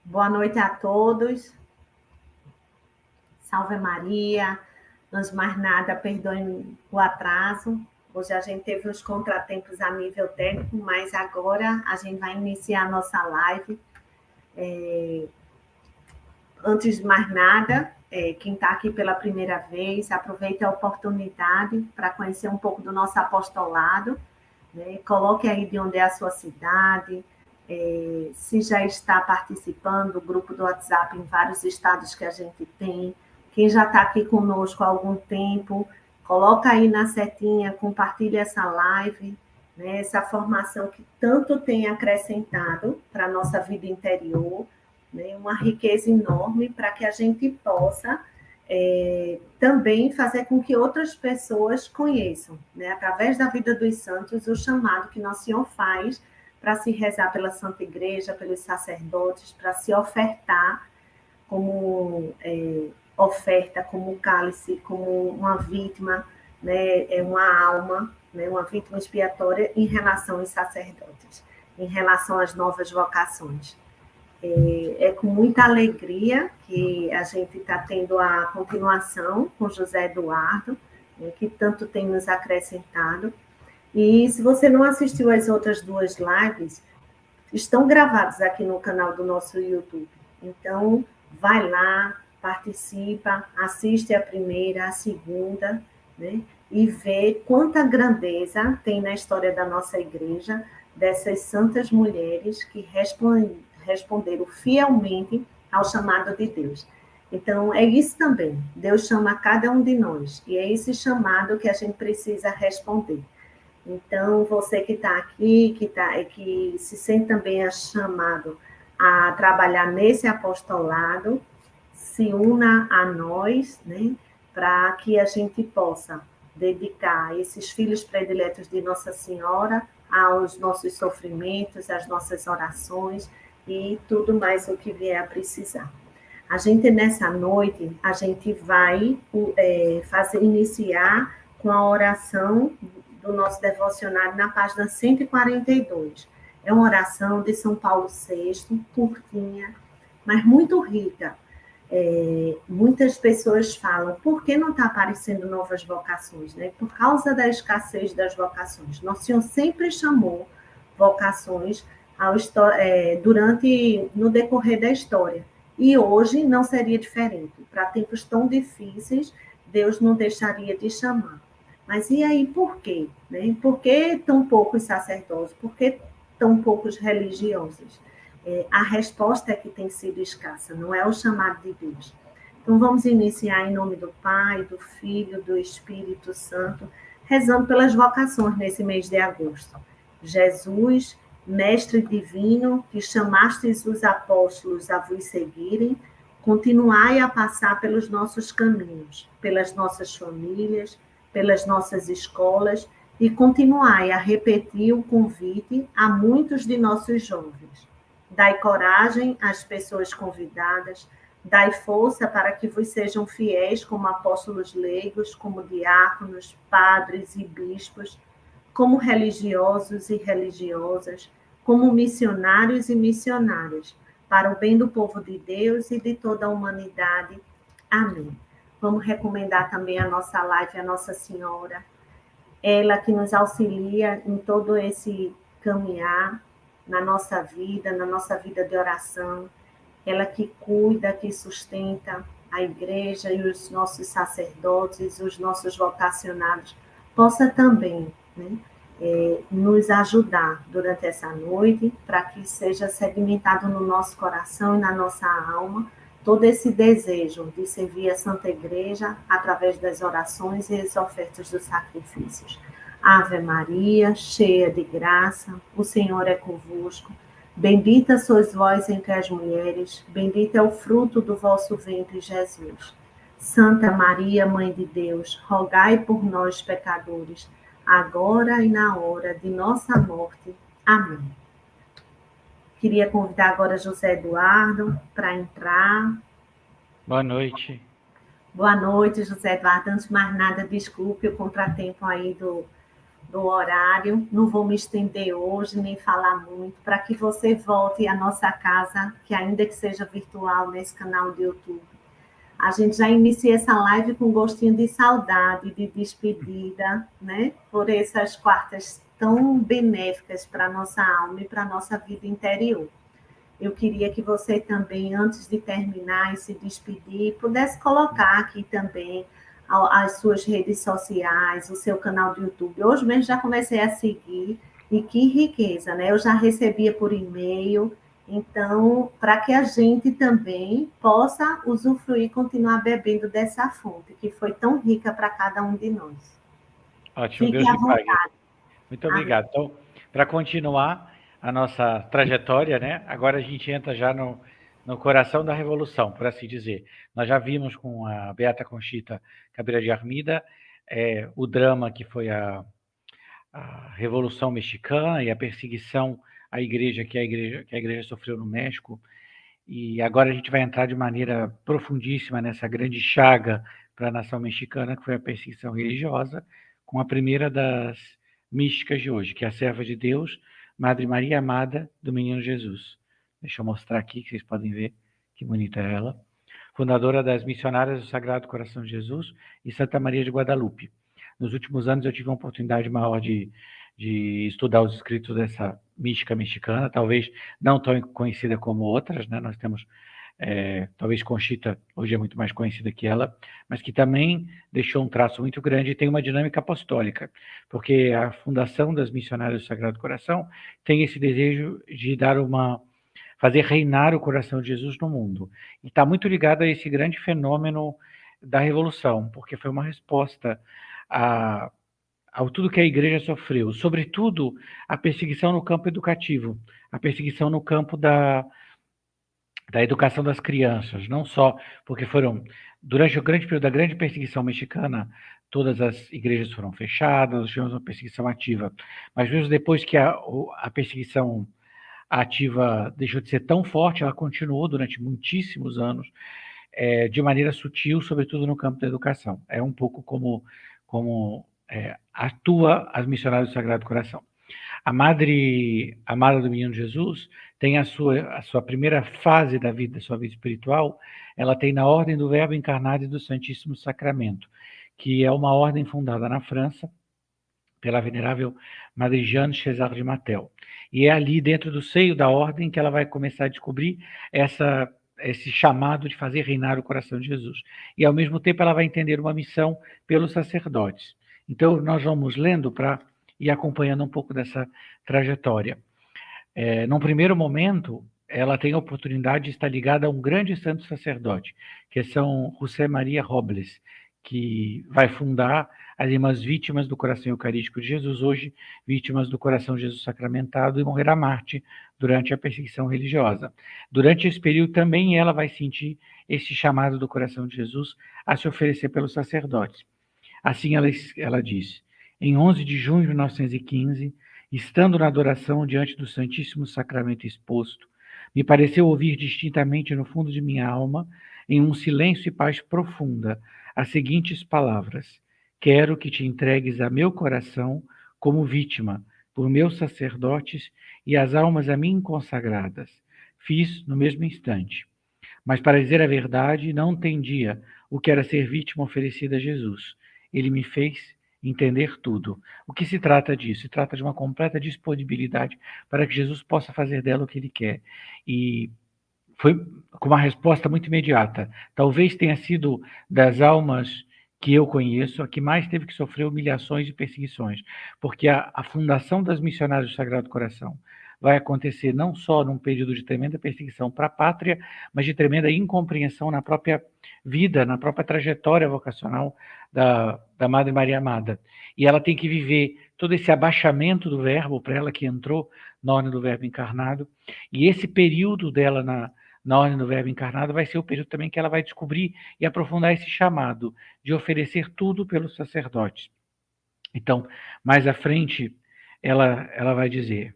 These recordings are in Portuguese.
Boa noite a todos. Salve Maria. Antes de mais nada, perdoem o atraso. Hoje a gente teve uns contratempos a nível técnico, mas agora a gente vai iniciar a nossa live. Antes de mais nada, quem está aqui pela primeira vez, aproveite a oportunidade para conhecer um pouco do nosso apostolado, né? Coloque aí de onde é a sua cidade, se já está participando do grupo do WhatsApp em vários estados que a gente tem. Quem já está aqui conosco há algum tempo, coloca aí na setinha, compartilha essa live, né? Essa formação que tanto tem acrescentado para a nossa vida interior, né? Uma riqueza enorme para que a gente possa também fazer com que outras pessoas conheçam, né? Através da vida dos santos, o chamado que Nosso Senhor faz para se rezar pela Santa Igreja, pelos sacerdotes, para se ofertar como oferta, como cálice, como uma vítima, né, uma alma, né, uma vítima expiatória em relação aos sacerdotes, em relação às novas vocações. É com muita alegria que a gente está tendo a continuação com José Eduardo, né, que tanto tem nos acrescentado. E se você não assistiu às outras duas lives, estão gravadas aqui no canal do nosso YouTube. Então, vai lá, participa, assiste a primeira, a segunda, né? E vê quanta grandeza tem na história da nossa igreja, dessas santas mulheres que responderam fielmente ao chamado de Deus. Então, é isso também. Deus chama cada um de nós. E é esse chamado que a gente precisa responder. Então, você que está aqui, que se sente também chamado a trabalhar nesse apostolado, se una a nós, né, para que a gente possa dedicar esses filhos prediletos de Nossa Senhora aos nossos sofrimentos, às nossas orações e tudo mais o que vier a precisar. A gente, nessa noite, a gente vai iniciar com a oração do nosso devocionário na página 142. É uma oração de São Paulo VI, curtinha, mas muito rica. Muitas pessoas falam, por que não está aparecendo novas vocações? Né? Por causa da escassez das vocações. Nosso Senhor sempre chamou vocações no decorrer da história. E hoje não seria diferente. Para tempos tão difíceis, Deus não deixaria de chamar. Mas e aí por quê? Né? Por que tão poucos sacerdotes? Por que tão poucos religiosos? A resposta é que tem sido escassa, não é o chamado de Deus. Então vamos iniciar em nome do Pai, do Filho, do Espírito Santo, rezando pelas vocações nesse mês de agosto. Jesus, Mestre Divino, que chamastes os apóstolos a vos seguirem, continuai a passar pelos nossos caminhos, pelas nossas famílias, pelas nossas escolas, e continuai a repetir o convite a muitos de nossos jovens. Dai coragem às pessoas convidadas, dai força para que vos sejam fiéis como apóstolos leigos, como diáconos, padres e bispos, como religiosos e religiosas, como missionários e missionárias, para o bem do povo de Deus e de toda a humanidade. Amém. Vamos recomendar também a nossa live, a Nossa Senhora, ela que nos auxilia em todo esse caminhar na nossa vida de oração, ela que cuida, que sustenta a igreja e os nossos sacerdotes, os nossos vocacionados, possa também, né, nos ajudar durante essa noite, para que seja sedimentado no nosso coração e na nossa alma todo esse desejo de servir a Santa Igreja através das orações e as ofertas dos sacrifícios. Ave Maria, cheia de graça, o Senhor é convosco. Bendita sois vós entre as mulheres, bendito é o fruto do vosso ventre, Jesus. Santa Maria, Mãe de Deus, rogai por nós, pecadores, agora e na hora de nossa morte. Amém. Queria convidar agora José Eduardo para entrar. Boa noite. Boa noite, José Eduardo. Antes de mais nada, desculpe o contratempo aí do do horário, não vou me estender hoje, nem falar muito, para que você volte à nossa casa, que ainda que seja virtual, nesse canal do YouTube. A gente já inicia essa live com um gostinho de saudade, de despedida, né? Por essas quartas tão benéficas para a nossa alma e para a nossa vida interior. Eu queria que você também, antes de terminar e se despedir, pudesse colocar aqui também as suas redes sociais, o seu canal do YouTube. Hoje mesmo já comecei a seguir, e que riqueza, né? Eu já recebia por e-mail, então, para que a gente também possa usufruir, continuar bebendo dessa fonte, que foi tão rica para cada um de nós. Ótimo, Fique Deus à lhe pague. vontade. Muito obrigado. Então, para continuar a nossa trajetória, né? Agora a gente entra já no coração da Revolução, por assim dizer. Nós já vimos com a Beata Conchita Cabrera de Armida o drama que foi a Revolução Mexicana e a perseguição à igreja que a igreja sofreu no México. E agora a gente vai entrar de maneira profundíssima nessa grande chaga para a nação mexicana, que foi a perseguição religiosa, com a primeira das místicas de hoje, que é a serva de Deus, Madre Maria Amada do Menino Jesus. Deixa eu mostrar aqui, que vocês podem ver que bonita é ela. Fundadora das Missionárias do Sagrado Coração de Jesus e Santa Maria de Guadalupe. Nos últimos anos eu tive uma oportunidade maior de estudar os escritos dessa mística mexicana, talvez não tão conhecida como outras, né? Nós temos, talvez Conchita hoje é muito mais conhecida que ela, mas que também deixou um traço muito grande e tem uma dinâmica apostólica, porque a fundação das Missionárias do Sagrado Coração tem esse desejo de fazer reinar o coração de Jesus no mundo. E está muito ligado a esse grande fenômeno da Revolução, porque foi uma resposta ao tudo que a igreja sofreu, sobretudo a perseguição no campo educativo, a perseguição no campo da educação das crianças, não só porque durante o grande período da grande perseguição mexicana, todas as igrejas foram fechadas, tivemos uma perseguição ativa, mas mesmo depois que a perseguição ativa deixou de ser tão forte, ela continuou durante muitíssimos anos, de maneira sutil, sobretudo no campo da educação. É um pouco como atua as Missionárias do Sagrado Coração. A Madre Amada do Menino Jesus tem a sua primeira fase da sua vida espiritual, ela tem na Ordem do Verbo Encarnado e do Santíssimo Sacramento, que é uma ordem fundada na França pela venerável Madre Jeanne César de Matel. E é ali, dentro do seio da ordem, que ela vai começar a descobrir esse chamado de fazer reinar o coração de Jesus. E, ao mesmo tempo, ela vai entender uma missão pelos sacerdotes. Então, nós vamos lendo para ir acompanhando um pouco dessa trajetória. Num primeiro momento, ela tem a oportunidade de estar ligada a um grande santo sacerdote, que é São José Maria Robles, que vai fundar as Irmãs Vítimas do Coração Eucarístico de Jesus, hoje vítimas do Coração de Jesus Sacramentado, e morrerá mártir durante a perseguição religiosa. Durante esse período também ela vai sentir esse chamado do Coração de Jesus a se oferecer pelos sacerdotes. Assim ela diz: em 11 de junho de 1915, estando na adoração diante do Santíssimo Sacramento exposto, me pareceu ouvir distintamente no fundo de minha alma, em um silêncio e paz profunda, as seguintes palavras: quero que te entregues a meu coração como vítima, por meus sacerdotes e as almas a mim consagradas. Fiz no mesmo instante. Mas, para dizer a verdade, não entendia o que era ser vítima oferecida a Jesus. Ele me fez entender tudo. O que se trata disso? Se trata de uma completa disponibilidade para que Jesus possa fazer dela o que ele quer. E foi com uma resposta muito imediata. Talvez tenha sido das almas que eu conheço a que mais teve que sofrer humilhações e perseguições, porque a fundação das Missionárias do Sagrado Coração vai acontecer não só num período de tremenda perseguição para a pátria, mas de tremenda incompreensão na própria vida, na própria trajetória vocacional da Madre Maria Amada. E ela tem que viver todo esse abaixamento do verbo, para ela que entrou na ordem do verbo encarnado, e esse período dela na ordem do verbo encarnado vai ser o período também que ela vai descobrir e aprofundar esse chamado de oferecer tudo pelos sacerdotes. Então, mais à frente, ela vai dizer,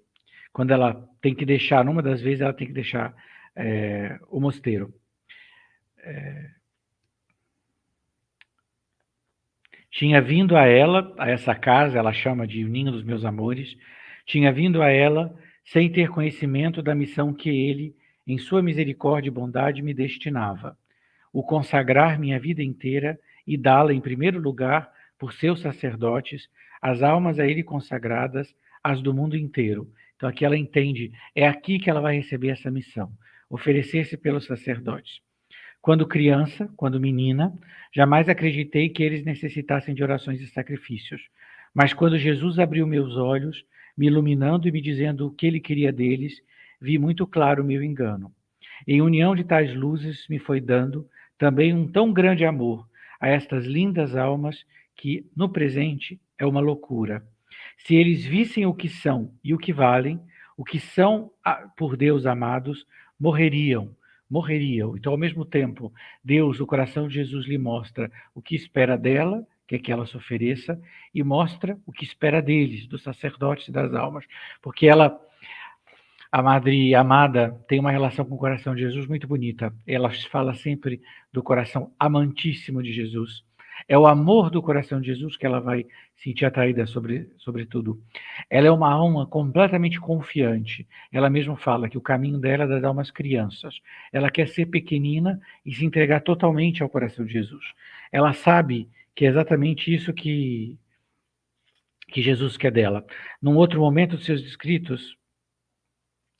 quando ela tem que deixar, numa das vezes, ela tem que deixar o mosteiro. Tinha vindo a ela, a essa casa, ela chama de o ninho dos meus amores, tinha vindo a ela sem ter conhecimento da missão que ele, em sua misericórdia e bondade, me destinava. O consagrar minha vida inteira e dá-la em primeiro lugar por seus sacerdotes, as almas a ele consagradas, as do mundo inteiro. Então aqui ela entende, é aqui que ela vai receber essa missão, oferecer-se pelos sacerdotes. Quando criança, quando menina, jamais acreditei que eles necessitassem de orações e sacrifícios. Mas quando Jesus abriu meus olhos, me iluminando e me dizendo o que ele queria deles, vi muito claro o meu engano. Em união de tais luzes me foi dando também um tão grande amor a estas lindas almas que, no presente, é uma loucura. Se eles vissem o que são e o que valem, o que são por Deus amados, morreriam. Então, ao mesmo tempo, Deus, o coração de Jesus, lhe mostra o que espera dela, quer que ela se ofereça, e mostra o que espera deles, dos sacerdotes e das almas, porque ela, a Madre Amada, tem uma relação com o coração de Jesus muito bonita. Ela fala sempre do coração amantíssimo de Jesus. É o amor do coração de Jesus que ela vai sentir atraída sobretudo. Ela é uma alma completamente confiante. Ela mesma fala que o caminho dela é das almas crianças. Ela quer ser pequenina e se entregar totalmente ao coração de Jesus. Ela sabe que é exatamente isso que Jesus quer dela. Num outro momento dos seus escritos,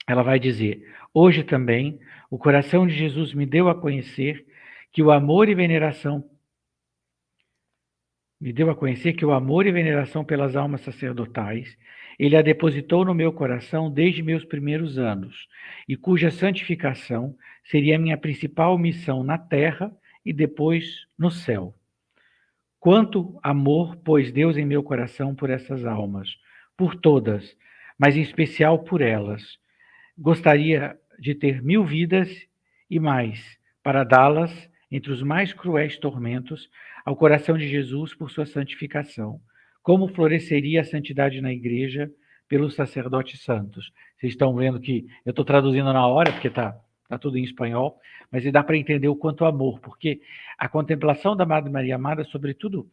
ela vai dizer: hoje também o coração de Jesus me deu a conhecer que o amor e veneração pelas almas sacerdotais, ele a depositou no meu coração desde meus primeiros anos, e cuja santificação seria a minha principal missão na terra e depois no céu. Quanto amor pôs Deus em meu coração por essas almas, por todas, mas em especial por elas. Gostaria de ter 1000 vidas e mais, para dá-las, entre os mais cruéis tormentos, ao coração de Jesus por sua santificação. Como floresceria a santidade na igreja pelos sacerdotes santos. Vocês estão vendo que eu estou traduzindo na hora, porque está tudo em espanhol, mas dá para entender o quanto amor, porque a contemplação da Madre Maria Amada, sobretudo,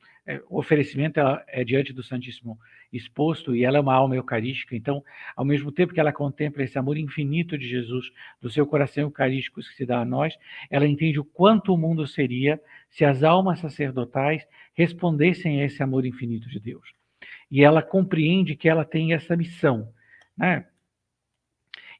o oferecimento é diante do Santíssimo exposto, e ela é uma alma eucarística, então, ao mesmo tempo que ela contempla esse amor infinito de Jesus, do seu coração eucarístico que se dá a nós, ela entende o quanto o mundo seria se as almas sacerdotais respondessem a esse amor infinito de Deus. E ela compreende que ela tem essa missão, né?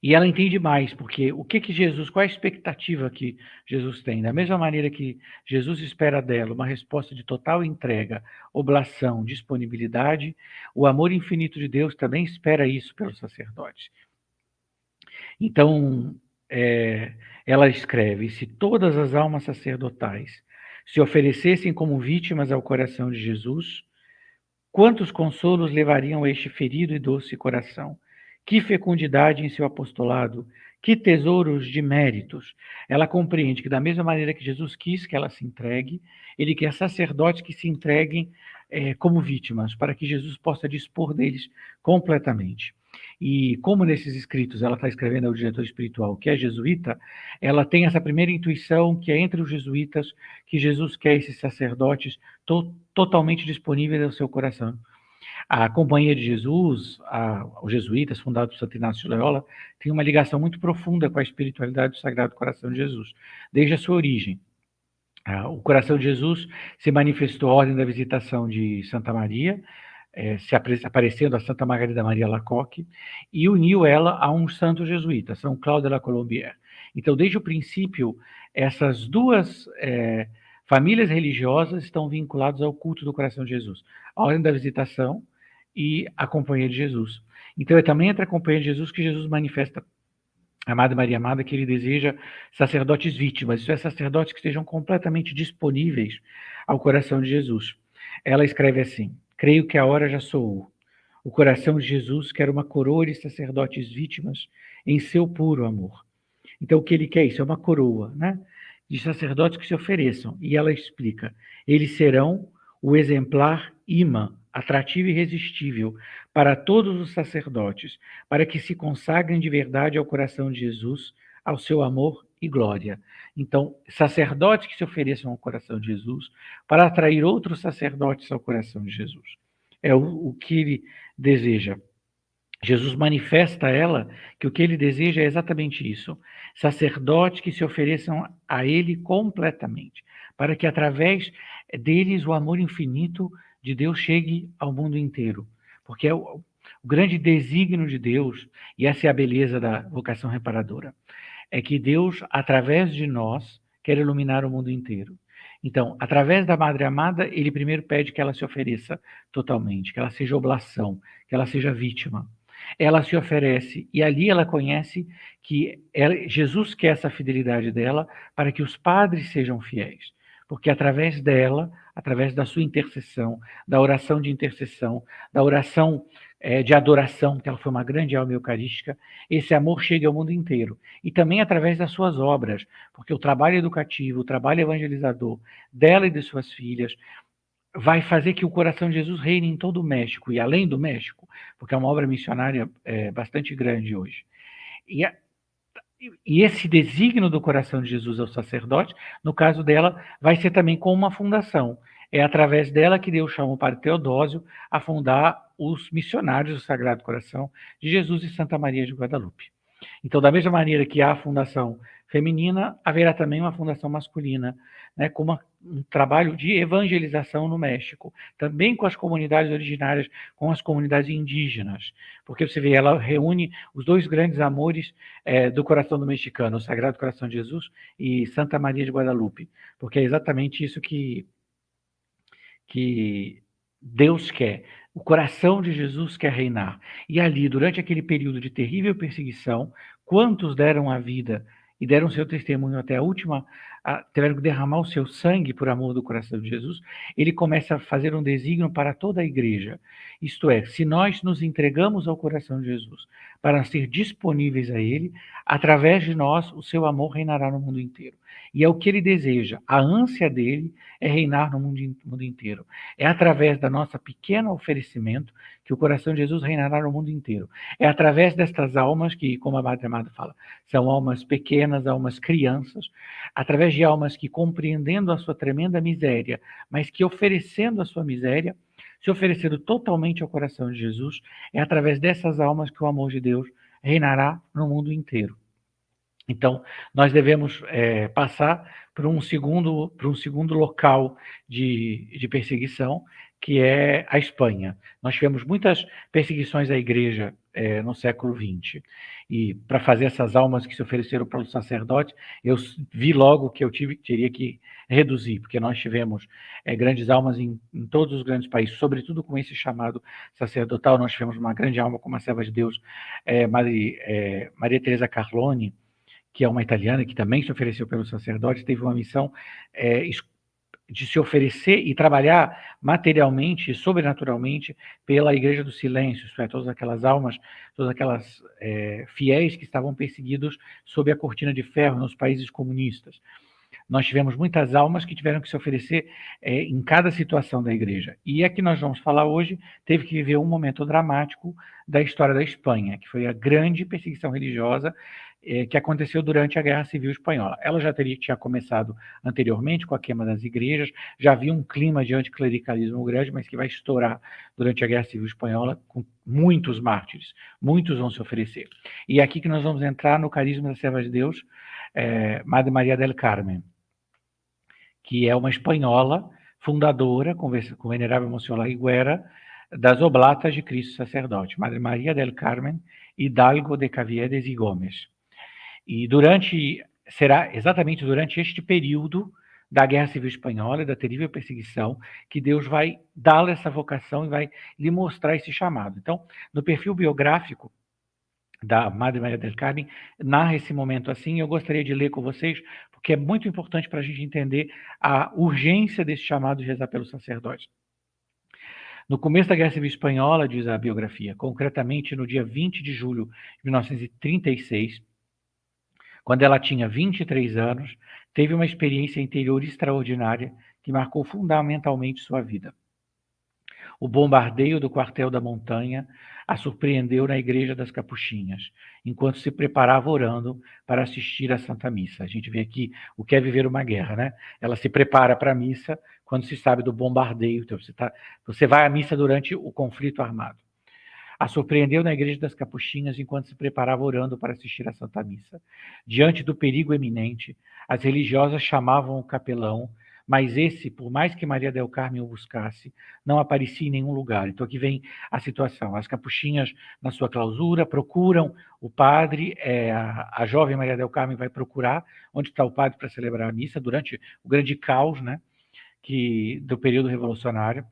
E ela entende mais, porque o que Jesus, qual é a expectativa que Jesus tem? Da mesma maneira que Jesus espera dela uma resposta de total entrega, oblação, disponibilidade, o amor infinito de Deus também espera isso pelos sacerdotes. Então, ela escreve: se todas as almas sacerdotais se oferecessem como vítimas ao coração de Jesus, quantos consolos levariam a este ferido e doce coração? Que fecundidade em seu apostolado, que tesouros de méritos. Ela compreende que, da mesma maneira que Jesus quis que ela se entregue, ele quer sacerdotes que se entreguem como vítimas, para que Jesus possa dispor deles completamente. E como nesses escritos ela está escrevendo ao diretor espiritual, que é jesuíta, ela tem essa primeira intuição que é entre os jesuítas, que Jesus quer esses sacerdotes totalmente disponíveis ao seu coração. A Companhia de Jesus, os jesuítas, fundados por Santo Inácio de Loyola, tem uma ligação muito profunda com a espiritualidade do Sagrado Coração de Jesus, desde a sua origem. O Coração de Jesus se manifestou à ordem da visitação de Santa Maria, aparecendo a Santa Margarida Maria Lacoque, e uniu ela a um santo jesuíta, São Cláudio de la Colombière. Então, desde o princípio, essas duas famílias religiosas estão vinculadas ao culto do Coração de Jesus. A ordem da visitação e a Companhia de Jesus. Então, é também entre a Companhia de Jesus que Jesus manifesta a Madre Maria Amada, que ele deseja sacerdotes vítimas, isso é, sacerdotes que estejam completamente disponíveis ao coração de Jesus. Ela escreve assim: creio que a hora já soou. O coração de Jesus quer uma coroa de sacerdotes vítimas em seu puro amor. Então, o que ele quer? Isso é uma coroa, né? De sacerdotes que se ofereçam. E ela explica: eles serão o exemplar imã, atrativo e irresistível para todos os sacerdotes, para que se consagrem de verdade ao coração de Jesus, ao seu amor e glória. Então, sacerdotes que se ofereçam ao coração de Jesus para atrair outros sacerdotes ao coração de Jesus. É o que ele deseja. Jesus manifesta a ela que o que ele deseja é exatamente isso: sacerdotes que se ofereçam a ele completamente, para que através deles o amor infinito de Deus chegue ao mundo inteiro. Porque é o grande desígnio de Deus, e essa é a beleza da vocação reparadora, é que Deus, através de nós, quer iluminar o mundo inteiro. Então, através da Madre Amada, ele primeiro pede que ela se ofereça totalmente, que ela seja oblação, que ela seja vítima. Ela se oferece e ali ela conhece que Jesus quer essa fidelidade dela para que os padres sejam fiéis. Porque através dela, através da sua intercessão, da oração de intercessão, da oração de adoração, que ela foi uma grande alma eucarística, esse amor chega ao mundo inteiro. E também através das suas obras, porque o trabalho educativo, o trabalho evangelizador dela e de suas filhas, vai fazer que o coração de Jesus reine em todo o México, e além do México, porque é uma obra missionária bastante grande hoje. E esse desígnio do coração de Jesus ao sacerdote, no caso dela, vai ser também com uma fundação. É através dela que Deus chama o padre Teodósio a fundar os missionários do Sagrado Coração de Jesus e Santa Maria de Guadalupe. Então, da mesma maneira que há a fundação feminina, haverá também uma fundação masculina, né, com um trabalho de evangelização no México, também com as comunidades originárias, com as comunidades indígenas, porque você vê, ela reúne os dois grandes amores do coração do mexicano, o Sagrado Coração de Jesus e Santa Maria de Guadalupe, porque é exatamente isso que Deus quer. O coração de Jesus quer reinar. E ali, durante aquele período de terrível perseguição, quantos deram a vida e deram seu testemunho até a última, tiveram que derramar o seu sangue por amor do coração de Jesus, ele começa a fazer um desígnio para toda a igreja. Isto é, se nós nos entregamos ao coração de Jesus para ser disponíveis a ele, através de nós, o seu amor reinará no mundo inteiro. E é o que ele deseja. A ânsia dele é reinar no mundo inteiro. É através da nossa pequeno oferecimento que o coração de Jesus reinará no mundo inteiro. É através destas almas que, como a Madre Amada fala, são almas pequenas, almas crianças, através de almas que, compreendendo a sua tremenda miséria, mas que oferecendo a sua miséria, se oferecendo totalmente ao coração de Jesus, é através dessas almas que o amor de Deus reinará no mundo inteiro. Então, nós devemos passar por um segundo local de perseguição, que é a Espanha. Nós tivemos muitas perseguições à igreja no século XX. E para fazer essas almas que se ofereceram para o sacerdote, eu vi logo que eu teria que reduzir, porque nós tivemos grandes almas em todos os grandes países, sobretudo com esse chamado sacerdotal. Nós tivemos uma grande alma como a serva de Deus, Maria Teresa Carlone, que é uma italiana que também se ofereceu pelo sacerdote, teve uma missão de se oferecer e trabalhar materialmente e sobrenaturalmente pela Igreja do Silêncio, isto é, todas aquelas almas, todas aquelas fiéis que estavam perseguidos sob a cortina de ferro nos países comunistas. Nós tivemos muitas almas que tiveram que se oferecer em cada situação da igreja. E a que nós vamos falar hoje teve que viver um momento dramático da história da Espanha, que foi a grande perseguição religiosa que aconteceu durante a Guerra Civil Espanhola. Ela já tinha começado anteriormente com a queima das igrejas, já havia um clima de anticlericalismo grande, mas que vai estourar durante a Guerra Civil Espanhola com muitos mártires, muitos vão se oferecer. E é aqui que nós vamos entrar no carisma da Serva de Deus, Madre Maria del Carmen, que é uma espanhola fundadora, com o venerável Monsenhor Higuera, das Oblatas de Cristo Sacerdote, Madre Maria del Carmen Hidalgo de Caviedes e Gomes. E será exatamente durante este período da Guerra Civil Espanhola e da terrível perseguição que Deus vai dar essa vocação e vai lhe mostrar esse chamado. Então, no perfil biográfico da Madre Maria del Carmen, narra esse momento assim, eu gostaria de ler com vocês, porque é muito importante para a gente entender a urgência desse chamado de rezar pelo sacerdote. No começo da Guerra Civil Espanhola, diz a biografia, concretamente no dia 20 de julho de 1936, quando ela tinha 23 anos, teve uma experiência interior extraordinária que marcou fundamentalmente sua vida. O bombardeio do quartel da montanha a surpreendeu na igreja das Capuchinhas, enquanto se preparava orando para assistir à Santa Missa. A gente vê aqui o que é viver uma guerra, né? Ela se prepara para a missa quando se sabe do bombardeio. Então, você vai à missa durante o conflito armado. A surpreendeu na igreja das Capuchinhas enquanto se preparava orando para assistir à Santa Missa. Diante do perigo eminente, as religiosas chamavam o capelão, mas esse, por mais que Maria del Carmen o buscasse, não aparecia em nenhum lugar. Então aqui vem a situação. As Capuchinhas, na sua clausura, procuram o padre, a jovem Maria del Carmen vai procurar onde está o padre para celebrar a missa durante o grande caos, né, do período revolucionário.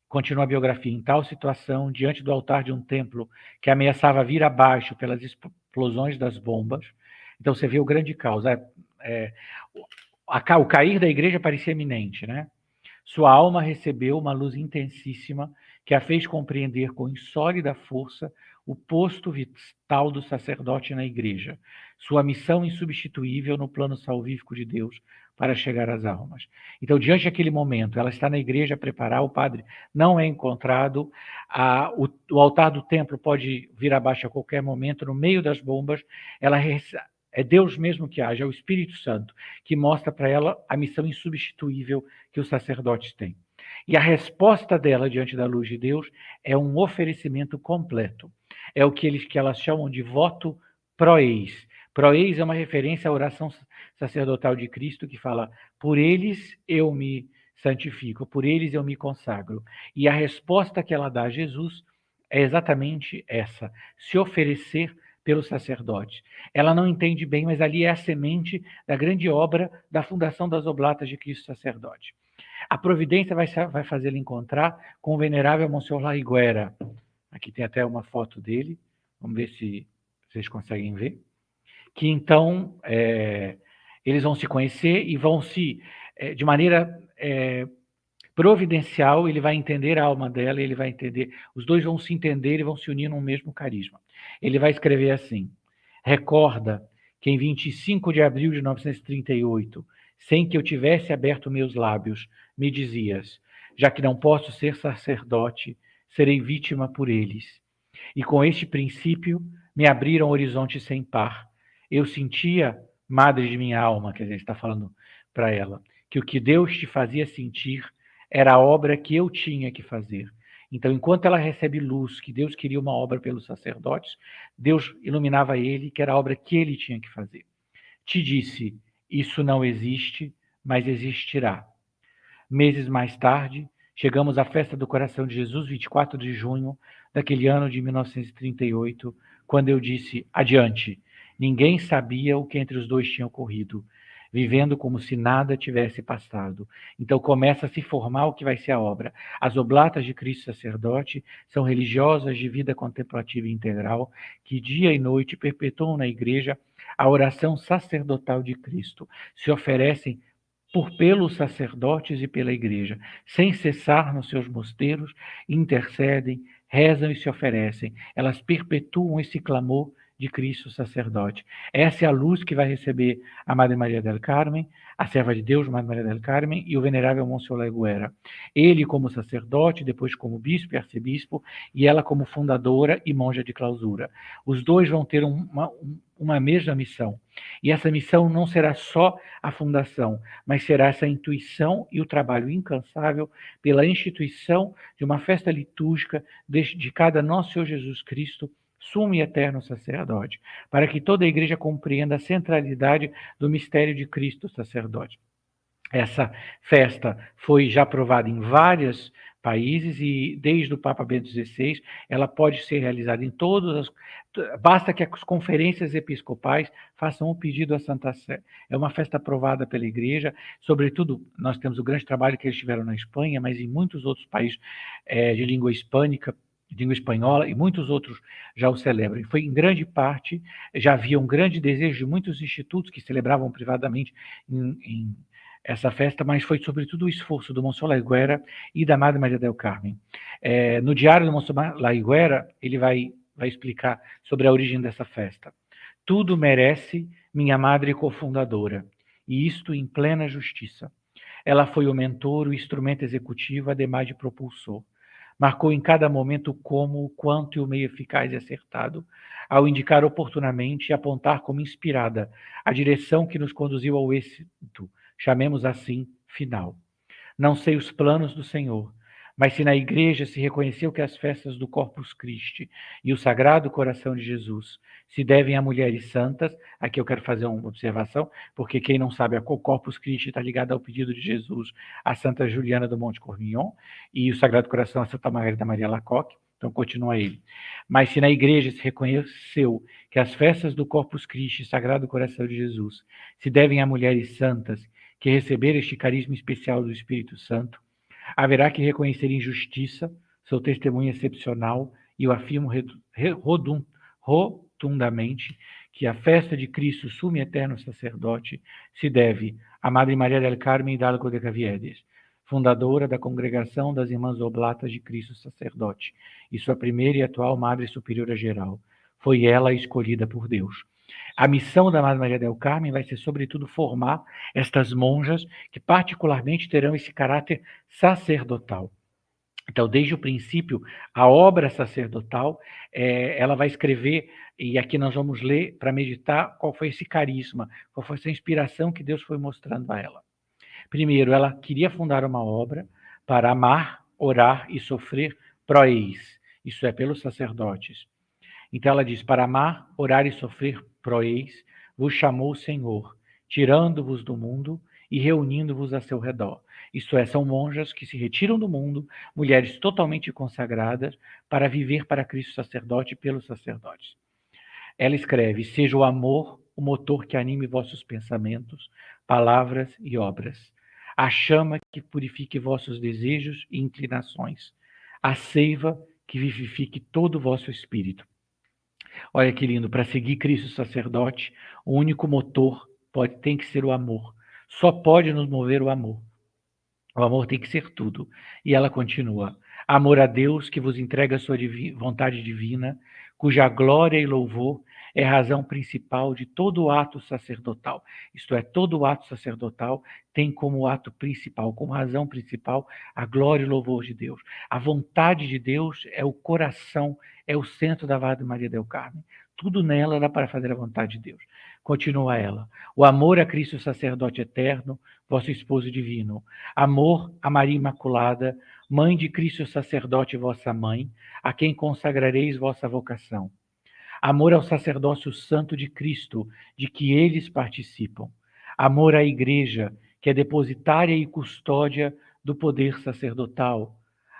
Continua a biografia. Em tal situação, diante do altar de um templo que ameaçava vir abaixo pelas explosões das bombas, então você vê o grande caos. O cair da igreja parecia iminente, né? Sua alma recebeu uma luz intensíssima que a fez compreender com insólita força o posto vital do sacerdote na igreja, sua missão insubstituível no plano salvífico de Deus para chegar às almas. Então, diante daquele momento, ela está na igreja a preparar, o padre não é encontrado, o altar do templo pode vir abaixo a qualquer momento, no meio das bombas, é Deus mesmo que age, é o Espírito Santo, que mostra para ela a missão insubstituível que os sacerdotes têm. E a resposta dela diante da luz de Deus é um oferecimento completo. É o que elas chamam de voto proeis. Proeis é uma referência à oração sacerdotal de Cristo que fala: por eles eu me santifico, por eles eu me consagro. E a resposta que ela dá a Jesus é exatamente essa: se oferecer pelos sacerdotes. Ela não entende bem, mas ali é a semente da grande obra da fundação das Oblatas de Cristo Sacerdote. A providência vai fazê-lo encontrar com o venerável Monsenhor La Higuera. Aqui tem até uma foto dele, vamos ver se vocês conseguem ver. Que então eles vão se conhecer e vão de maneira providencial, ele vai entender a alma dela, ele vai entender, os dois vão se entender e vão se unir num mesmo carisma. Ele vai escrever assim: recorda que em 25 de abril de 1938, sem que eu tivesse aberto meus lábios, me dizias: já que não posso ser sacerdote, serei vítima por eles. E com este princípio me abriram horizontes sem par. Eu sentia, madre de minha alma, que a gente está falando para ela, que o que Deus te fazia sentir era a obra que eu tinha que fazer. Então, enquanto ela recebe luz, que Deus queria uma obra pelos sacerdotes, Deus iluminava ele, que era a obra que ele tinha que fazer. Te disse: isso não existe, mas existirá. Meses mais tarde, chegamos à festa do Coração de Jesus, 24 de junho daquele ano de 1938, quando eu disse: adiante. Ninguém sabia o que entre os dois tinha ocorrido, vivendo como se nada tivesse passado. Então começa a se formar o que vai ser a obra. As Oblatas de Cristo Sacerdote são religiosas de vida contemplativa e integral, que dia e noite perpetuam na igreja a oração sacerdotal de Cristo. Se oferecem pelos sacerdotes e pela igreja, sem cessar nos seus mosteiros, intercedem, rezam e se oferecem. Elas perpetuam esse clamor de Cristo sacerdote. Essa é a luz que vai receber a Madre Maria del Carmen, a serva de Deus, Madre Maria del Carmen, e o venerável Monsenhor La Higuera. Ele como sacerdote, depois como bispo e arcebispo, e ela como fundadora e monja de clausura. Os dois vão ter uma mesma missão. E essa missão não será só a fundação, mas será essa intuição e o trabalho incansável pela instituição de uma festa litúrgica dedicada a nosso Senhor Jesus Cristo, sumo e eterno sacerdote, para que toda a igreja compreenda a centralidade do mistério de Cristo sacerdote. Essa festa foi já aprovada em vários países e desde o Papa Bento XVI ela pode ser realizada em basta que as conferências episcopais façam um pedido à Santa Sé. É uma festa aprovada pela igreja, sobretudo nós temos o grande trabalho que eles tiveram na Espanha, mas em muitos outros países de língua hispânica, de língua espanhola, e muitos outros já o celebram. Foi em grande parte, já havia um grande desejo de muitos institutos que celebravam privadamente em essa festa, mas foi sobretudo o esforço do Monsenhor La Higuera e da Madre Maria del Carmen. No diário do Monsenhor La Higuera, ele vai explicar sobre a origem dessa festa. Tudo merece minha madre cofundadora, e isto em plena justiça. Ela foi o mentor, o instrumento executivo, ademais de propulsor. Marcou em cada momento como, o quanto e o meio eficaz e acertado, ao indicar oportunamente e apontar como inspirada a direção que nos conduziu ao êxito, chamemos assim, final. Não sei os planos do Senhor, mas se na igreja se reconheceu que as festas do Corpus Christi e o Sagrado Coração de Jesus se devem a mulheres santas, aqui eu quero fazer uma observação, porque quem não sabe, o Corpus Christi está ligado ao pedido de Jesus a Santa Juliana do Monte Cormignon e o Sagrado Coração a Santa Margarida Maria Lacoque, então continua ele. Mas se na igreja se reconheceu que as festas do Corpus Christi e Sagrado Coração de Jesus se devem a mulheres santas que receberam este carisma especial do Espírito Santo, haverá que reconhecer em justiça seu testemunho excepcional, e eu afirmo rotundamente que a festa de Cristo, sumo e eterno sacerdote, se deve a Madre Maria del Carmen Hidalgo de Caviedes, fundadora da Congregação das Irmãs Oblatas de Cristo Sacerdote, e sua primeira e atual Madre Superiora Geral. Foi ela escolhida por Deus. A missão da Madre Maria del Carmen vai ser, sobretudo, formar estas monjas que particularmente terão esse caráter sacerdotal. Então, desde o princípio, a obra sacerdotal, ela vai escrever, e aqui nós vamos ler para meditar qual foi esse carisma, qual foi essa inspiração que Deus foi mostrando a ela. Primeiro, ela queria fundar uma obra para amar, orar e sofrer pro eis, isso é, pelos sacerdotes. Então ela diz, para amar, orar e sofrer pro eis, vos chamou o Senhor, tirando-vos do mundo e reunindo-vos a seu redor. Isto é, são monjas que se retiram do mundo, mulheres totalmente consagradas, para viver para Cristo sacerdote e pelos sacerdotes. Ela escreve, seja o amor o motor que anime vossos pensamentos, palavras e obras, a chama que purifique vossos desejos e inclinações, a seiva que vivifique todo o vosso espírito. Olha que lindo, para seguir Cristo sacerdote, o único motor tem que ser o amor. Só pode nos mover o amor. O amor tem que ser tudo. E ela continua, amor a Deus que vos entrega a sua vontade divina, cuja glória e louvor é a razão principal de todo o ato sacerdotal. Isto é, todo o ato sacerdotal tem como ato principal, como razão principal, a glória e louvor de Deus. A vontade de Deus é o coração, é o centro da Madre Maria del Carmen. Tudo nela era para fazer a vontade de Deus. Continua ela. O amor a Cristo sacerdote eterno, vosso esposo divino. Amor a Maria Imaculada, mãe de Cristo sacerdote, vossa mãe, a quem consagrareis vossa vocação. Amor ao sacerdócio santo de Cristo, de que eles participam. Amor à Igreja, que é depositária e custódia do poder sacerdotal.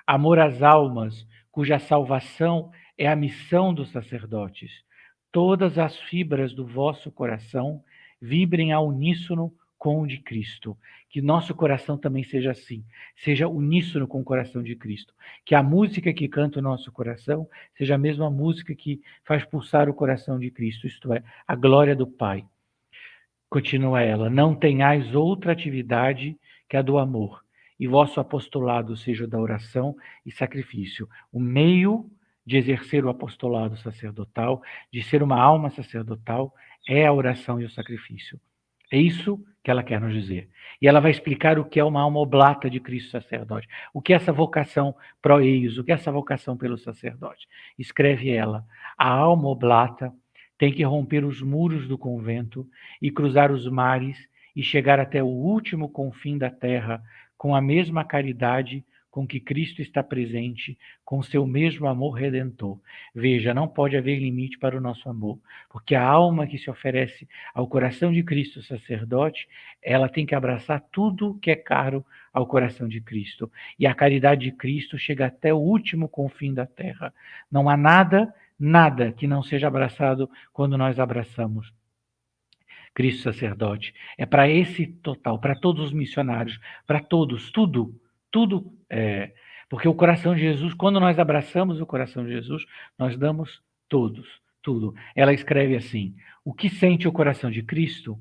Amor às almas, cuja salvação é a missão dos sacerdotes. Todas as fibras do vosso coração vibrem ao uníssono com o de Cristo. Que nosso coração também seja assim, seja uníssono com o coração de Cristo. Que a música que canta o nosso coração seja a mesma música que faz pulsar o coração de Cristo, isto é, a glória do Pai. Continua ela, não tenhais outra atividade que a do amor, e vosso apostolado seja o da oração e sacrifício. O meio de exercer o apostolado sacerdotal, de ser uma alma sacerdotal, é a oração e o sacrifício. É isso que ela quer nos dizer. E ela vai explicar o que é uma alma oblata de Cristo sacerdote, o que é essa vocação pro eis, o que é essa vocação pelo sacerdote. Escreve ela, a alma oblata tem que romper os muros do convento e cruzar os mares e chegar até o último confim da terra com a mesma caridade com que Cristo está presente, com seu mesmo amor redentor. Veja, não pode haver limite para o nosso amor, porque a alma que se oferece ao coração de Cristo sacerdote, ela tem que abraçar tudo que é caro ao coração de Cristo. E a caridade de Cristo chega até o último confim da terra. Não há nada que não seja abraçado quando nós abraçamos Cristo sacerdote. É para esse total, para todos os missionários, para todos, tudo, porque o coração de Jesus, quando nós abraçamos o coração de Jesus, nós damos tudo. Ela escreve assim, o que sente o coração de Cristo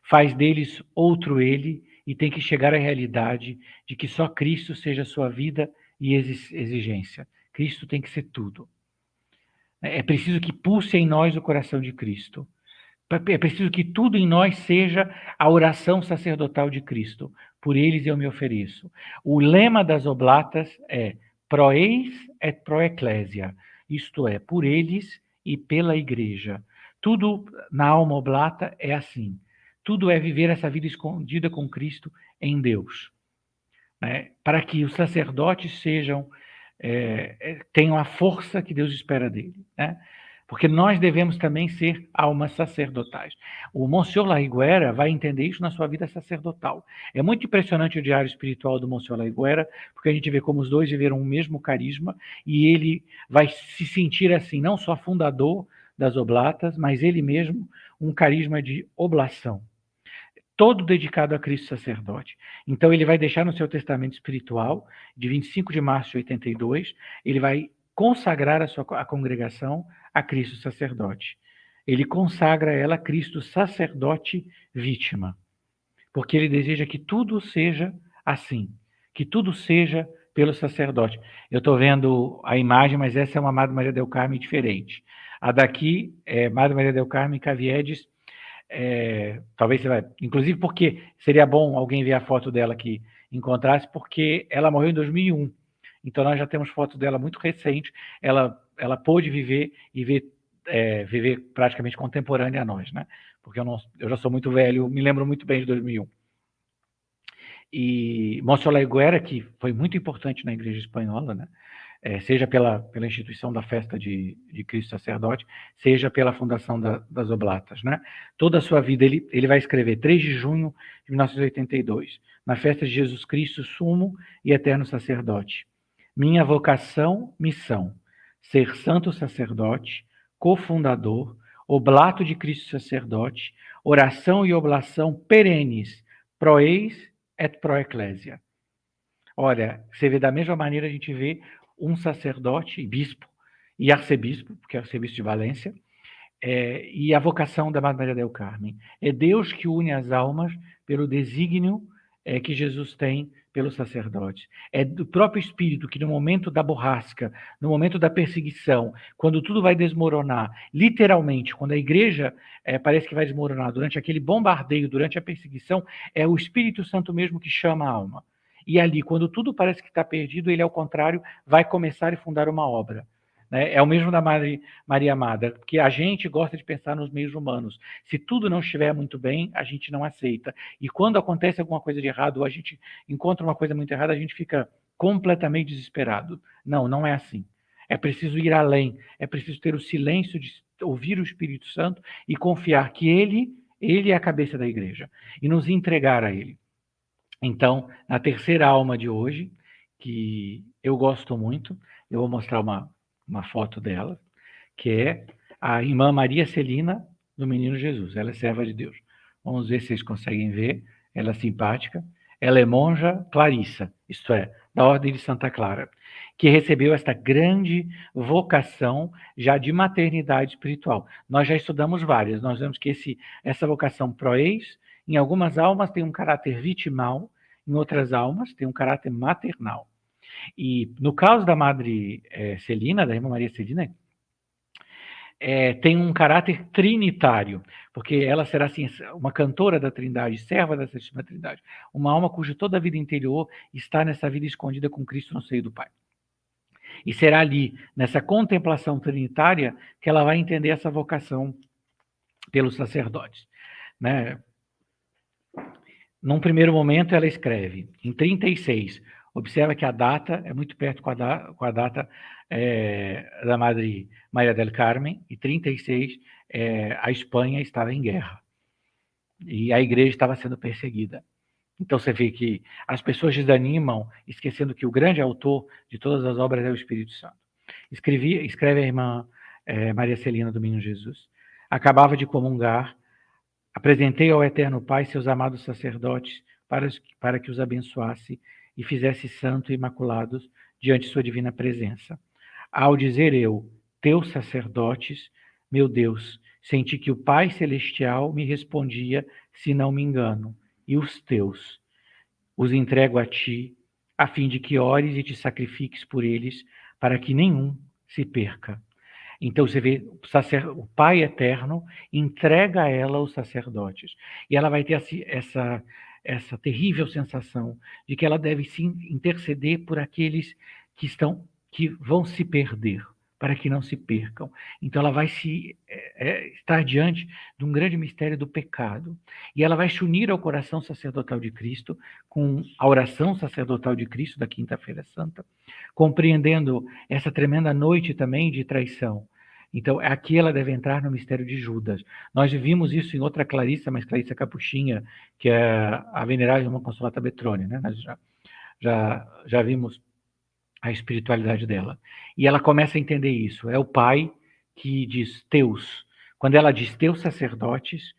faz deles outro ele e tem que chegar à realidade de que só Cristo seja sua vida e exigência. Cristo tem que ser tudo. É preciso que pulse em nós o coração de Cristo. É preciso que tudo em nós seja a oração sacerdotal de Cristo. Por eles eu me ofereço. O lema das oblatas é pro eis et pro ecclesia, isto é, por eles e pela igreja. Tudo na alma oblata é assim. Tudo é viver essa vida escondida com Cristo em Deus, né? Para que os sacerdotes tenham a força que Deus espera dele, né? Porque nós devemos também ser almas sacerdotais. O Monsieur Laiguera vai entender isso na sua vida sacerdotal. É muito impressionante o diário espiritual do Monsieur Laiguera, porque a gente vê como os dois viveram o mesmo carisma, e ele vai se sentir assim, não só fundador das oblatas, mas ele mesmo um carisma de oblação, todo dedicado a Cristo sacerdote. Então ele vai deixar no seu testamento espiritual, de 25 de março de 82, ele vai consagrar a congregação a Cristo sacerdote. Ele consagra ela a Cristo sacerdote vítima, porque ele deseja que tudo seja assim, que tudo seja pelo sacerdote. Eu estou vendo a imagem, mas essa é uma Madre Maria del Carme diferente. A daqui é Madre Maria del Carme Caviedes. Talvez você vai... Inclusive porque seria bom alguém ver a foto dela que encontrasse, porque ela morreu em 2001. Então nós já temos foto dela muito recente. Ela pôde viver e viver praticamente contemporânea a nós, né? Porque eu já sou muito velho, me lembro muito bem de 2001. E Monsenhor Laiguera, que foi muito importante na Igreja Espanhola, né? Seja pela instituição da festa de Cristo Sacerdote, seja pela fundação das Oblatas, né? Toda a sua vida, ele vai escrever 3 de junho de 1982, na festa de Jesus Cristo, sumo e eterno sacerdote. Minha vocação, missão, ser santo sacerdote, cofundador, oblato de Cristo Sacerdote, oração e oblação perenes, pro eis et pro ecclesia. Olha, você vê da mesma maneira, a gente vê um sacerdote, bispo e arcebispo, porque é arcebispo de Valência, e a vocação da Madre Maria del Carmen. É Deus que une as almas pelo desígnio que Jesus tem pelos sacerdotes. É do próprio Espírito que no momento da borrasca, no momento da perseguição, quando tudo vai desmoronar, literalmente, quando a igreja parece que vai desmoronar, durante aquele bombardeio, durante a perseguição, é o Espírito Santo mesmo que chama a alma. E ali, quando tudo parece que está perdido, ele, ao contrário, vai começar e fundar uma obra. É o mesmo da Maria Amada, porque a gente gosta de pensar nos meios humanos. Se tudo não estiver muito bem, a gente não aceita. E quando acontece alguma coisa de errado, ou a gente encontra uma coisa muito errada, a gente fica completamente desesperado. Não, não é assim. É preciso ir além, é preciso ter o silêncio de ouvir o Espírito Santo e confiar que ele é a cabeça da igreja, e nos entregar a ele. Então, na terceira alma de hoje, que eu gosto muito, eu vou mostrar uma foto dela, que é a irmã Maria Celina do Menino Jesus. Ela é serva de Deus. Vamos ver se vocês conseguem ver. Ela é simpática. Ela é monja clarissa, isto é, da Ordem de Santa Clara, que recebeu esta grande vocação já de maternidade espiritual. Nós já estudamos várias. Nós vemos que essa vocação pro eis, em algumas almas tem um caráter vitimal, em outras almas tem um caráter maternal. E no caso da Madre Celina, da irmã Maria Celina, tem um caráter trinitário, porque ela será assim, uma cantora da Trindade, serva da Santíssima Trindade, uma alma cuja toda a vida interior está nessa vida escondida com Cristo no seio do Pai. E será ali, nessa contemplação trinitária, que ela vai entender essa vocação pelos sacerdotes, né? Num primeiro momento, ela escreve, em 36, observa que a data é muito perto com a data da Madre Maria del Carmen, e 36, a Espanha estava em guerra, e a igreja estava sendo perseguida. Então você vê que as pessoas desanimam, esquecendo que o grande autor de todas as obras é o Espírito Santo. Escreve a irmã Maria Celina do Menino Jesus. Acabava de comungar, apresentei ao Eterno Pai seus amados sacerdotes para que os abençoasse e fizesse santo e imaculados diante de sua divina presença. Ao dizer eu, teus sacerdotes, meu Deus, senti que o Pai Celestial me respondia, se não me engano, e os teus os entrego a ti, a fim de que ores e te sacrifiques por eles, para que nenhum se perca. Então você vê, o Pai Eterno entrega a ela os sacerdotes. E ela vai ter essa terrível sensação de que ela deve sim interceder por aqueles que vão se perder, para que não se percam. Então ela vai estar diante de um grande mistério do pecado. E ela vai se unir ao coração sacerdotal de Cristo, com a oração sacerdotal de Cristo da Quinta-feira Santa, compreendendo essa tremenda noite também de traição. Então, aqui ela deve entrar no mistério de Judas. Nós vimos isso em outra Clarissa, mas Clarissa Capuchinha, que é a venerável irmã Consolata Betrone, né? Nós já vimos a espiritualidade dela. E ela começa a entender isso. É o pai que diz teus. Quando ela diz teus sacerdotes,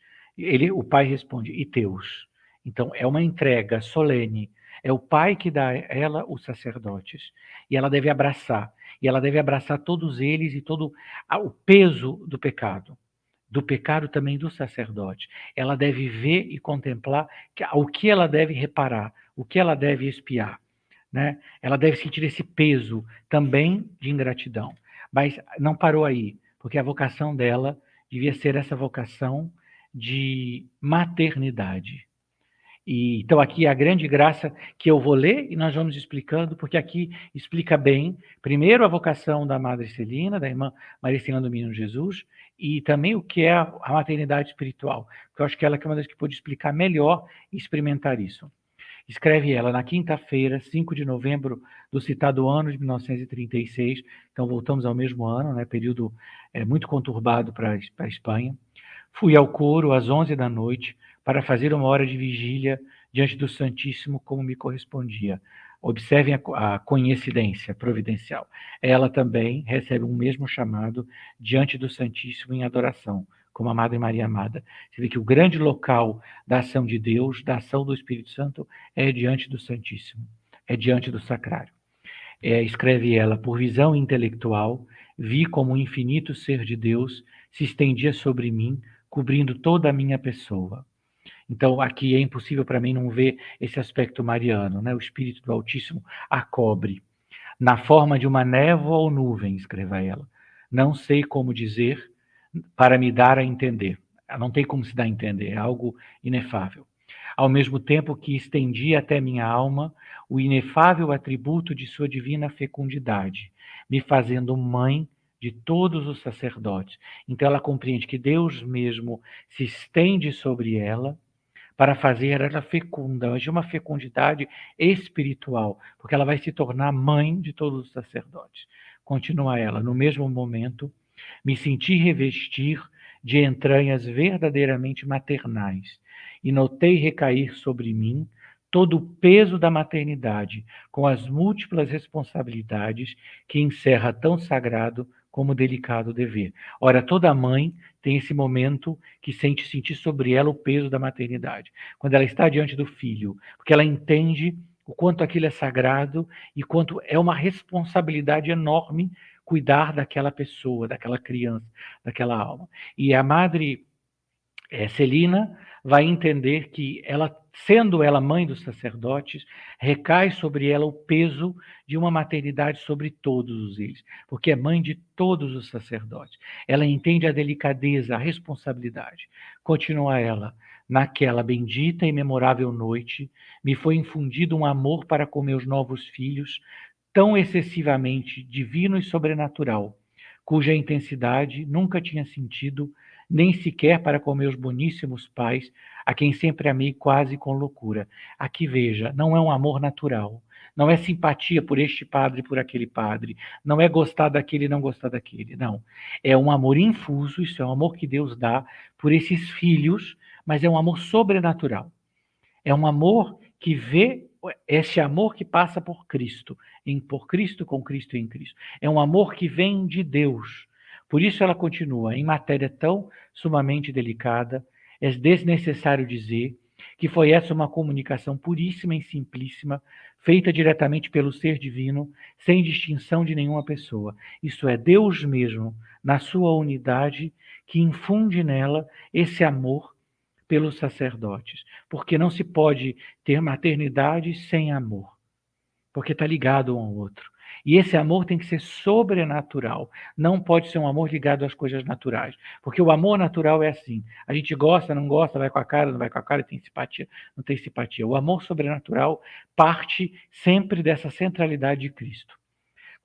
o pai responde, e teus. Então, é uma entrega solene. É o pai que dá a ela os sacerdotes. E ela deve abraçar. E ela deve abraçar todos eles e todo o peso do pecado. Do pecado também do sacerdote. Ela deve ver e contemplar o que ela deve reparar, o que ela deve expiar. Né? Ela deve sentir esse peso também de ingratidão. Mas não parou aí, porque a vocação dela devia ser essa vocação de maternidade. E, então aqui é a grande graça que eu vou ler e nós vamos explicando, porque aqui explica bem, primeiro a vocação da Madre Celina, da irmã Maria Celina do Menino Jesus, e também o que é a maternidade espiritual, porque eu acho que ela é uma das que pode explicar melhor e experimentar isso. Escreve ela na quinta-feira, 5 de novembro do citado ano de 1936, então voltamos ao mesmo ano, né, período muito conturbado para a Espanha. Fui ao coro às 11 da noite para fazer uma hora de vigília diante do Santíssimo como me correspondia. Observem a coincidência providencial. Ela também recebe um mesmo chamado diante do Santíssimo em adoração, como a Madre Maria Amada. Você vê que o grande local da ação de Deus, da ação do Espírito Santo, é diante do Santíssimo, é diante do Sacrário. Escreve ela, por visão intelectual, vi como o infinito ser de Deus se estendia sobre mim, cobrindo toda a minha pessoa. Então, aqui é impossível para mim não ver esse aspecto mariano, né? O Espírito do Altíssimo a cobre. Na forma de uma névoa ou nuvem, escreva ela. Não sei como dizer, para me dar a entender. Não tem como se dar a entender, é algo inefável. Ao mesmo tempo que estendia até minha alma o inefável atributo de sua divina fecundidade, me fazendo mãe de todos os sacerdotes. Então ela compreende que Deus mesmo se estende sobre ela para fazer ela fecunda, mas de uma fecundidade espiritual, porque ela vai se tornar mãe de todos os sacerdotes. Continua ela, no mesmo momento, me senti revestir de entranhas verdadeiramente maternais e notei recair sobre mim todo o peso da maternidade, com as múltiplas responsabilidades que encerra tão sagrado como delicado dever. Ora, toda mãe tem esse momento que sentir sobre ela o peso da maternidade, quando ela está diante do filho, porque ela entende o quanto aquilo é sagrado e quanto é uma responsabilidade enorme cuidar daquela pessoa, daquela criança, daquela alma. E a Madre Celina vai entender que ela, sendo ela mãe dos sacerdotes, recai sobre ela o peso de uma maternidade sobre todos eles, porque é mãe de todos os sacerdotes. Ela entende a delicadeza, a responsabilidade. Continua ela, naquela bendita e memorável noite, me foi infundido um amor para com meus novos filhos, tão excessivamente divino e sobrenatural, cuja intensidade nunca tinha sentido, nem sequer para com meus boníssimos pais, a quem sempre amei quase com loucura. Aqui veja, não é um amor natural, não é simpatia por este padre e por aquele padre, não é gostar daquele e não gostar daquele, não. É um amor infuso, isso é um amor que Deus dá por esses filhos, mas é um amor sobrenatural. É um amor que vê esse amor que passa por Cristo, por Cristo, com Cristo e em Cristo. É um amor que vem de Deus. Por isso ela continua, em matéria tão sumamente delicada, é desnecessário dizer que foi essa uma comunicação puríssima e simplíssima, feita diretamente pelo ser divino, sem distinção de nenhuma pessoa. Isso é Deus mesmo, na sua unidade, que infunde nela esse amor pelos sacerdotes, porque não se pode ter maternidade sem amor, porque está ligado um ao outro. E esse amor tem que ser sobrenatural, não pode ser um amor ligado às coisas naturais, porque o amor natural é assim, a gente gosta, não gosta, vai com a cara, não vai com a cara, tem simpatia, não tem simpatia. O amor sobrenatural parte sempre dessa centralidade de Cristo.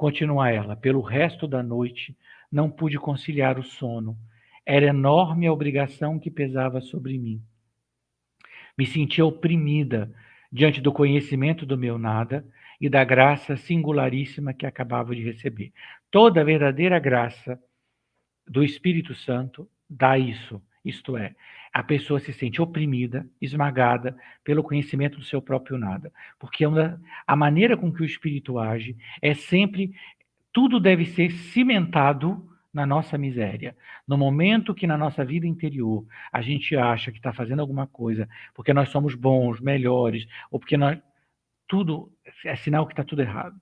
Continua ela: pelo resto da noite não pude conciliar o sono. Era enorme a obrigação que pesava sobre mim. Me sentia oprimida diante do conhecimento do meu nada e da graça singularíssima que acabava de receber. Toda a verdadeira graça do Espírito Santo dá isso, isto é, a pessoa se sente oprimida, esmagada pelo conhecimento do seu próprio nada, porque a maneira com que o Espírito age é sempre, tudo deve ser cimentado na nossa miséria. No momento que na nossa vida interior a gente acha que está fazendo alguma coisa porque nós somos bons, melhores, ou porque nós... Tudo é sinal que está tudo errado.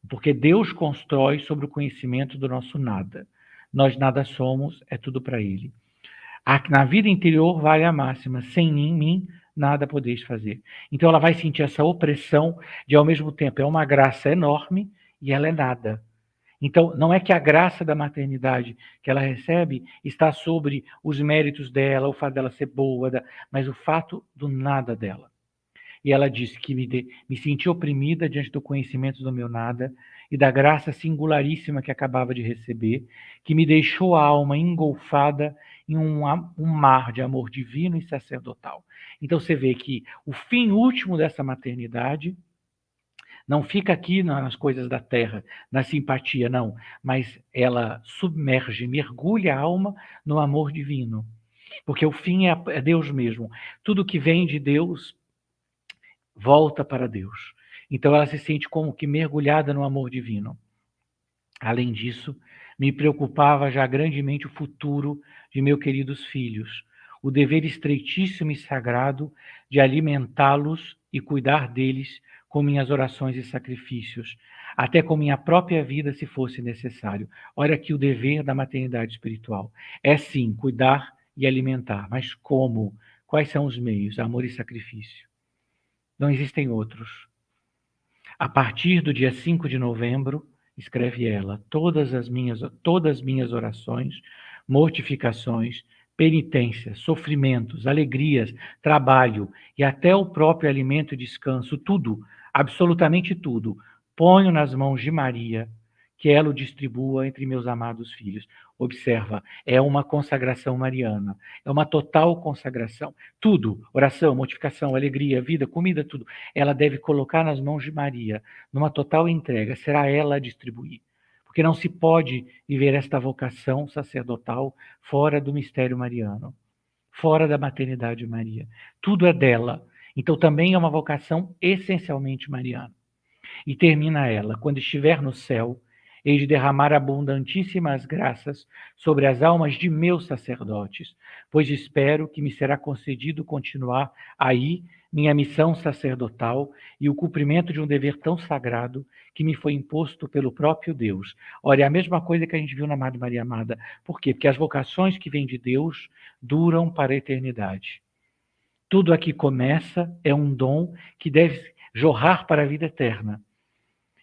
Porque Deus constrói sobre o conhecimento do nosso nada. Nós nada somos, é tudo para Ele. Na vida interior vale a máxima: sem mim, nada podeis fazer. Então ela vai sentir essa opressão de, ao mesmo tempo, é uma graça enorme e ela é nada. Então, não é que a graça da maternidade que ela recebe está sobre os méritos dela, o fato dela ser boa, mas o fato do nada dela. E ela disse que me senti oprimida diante do conhecimento do meu nada e da graça singularíssima que acabava de receber, que me deixou a alma engolfada em um mar de amor divino e sacerdotal. Então você vê que o fim último dessa maternidade não fica aqui nas coisas da terra, na simpatia, não, mas ela submerge, mergulha a alma no amor divino, porque o fim é Deus mesmo. Tudo que vem de Deus volta para Deus. Então ela se sente como que mergulhada no amor divino. Além disso, me preocupava já grandemente o futuro de meus queridos filhos, o dever estreitíssimo e sagrado de alimentá-los e cuidar deles com minhas orações e sacrifícios, até com minha própria vida, se fosse necessário. Olha aqui o dever da maternidade espiritual. É sim, cuidar e alimentar, mas como? Quais são os meios? Amor e sacrifício. Não existem outros. A partir do dia 5 de novembro, escreve ela, todas minhas orações, mortificações, penitências, sofrimentos, alegrias, trabalho e até o próprio alimento e descanso, tudo, absolutamente tudo, ponho nas mãos de Maria, que ela o distribua entre meus amados filhos. Observa, é uma consagração mariana, é uma total consagração. Tudo, oração, mortificação, alegria, vida, comida, tudo, ela deve colocar nas mãos de Maria, numa total entrega, será ela a distribuir. Porque não se pode viver esta vocação sacerdotal fora do mistério mariano, fora da maternidade de Maria. Tudo é dela. Então também é uma vocação essencialmente mariana. E termina ela, quando estiver no céu, hei de derramar abundantíssimas graças sobre as almas de meus sacerdotes, pois espero que me será concedido continuar aí minha missão sacerdotal e o cumprimento de um dever tão sagrado que me foi imposto pelo próprio Deus. Olha, é a mesma coisa que a gente viu na Madre Maria Amada. Por quê? Porque as vocações que vêm de Deus duram para a eternidade. Tudo aqui começa, é um dom que deve jorrar para a vida eterna.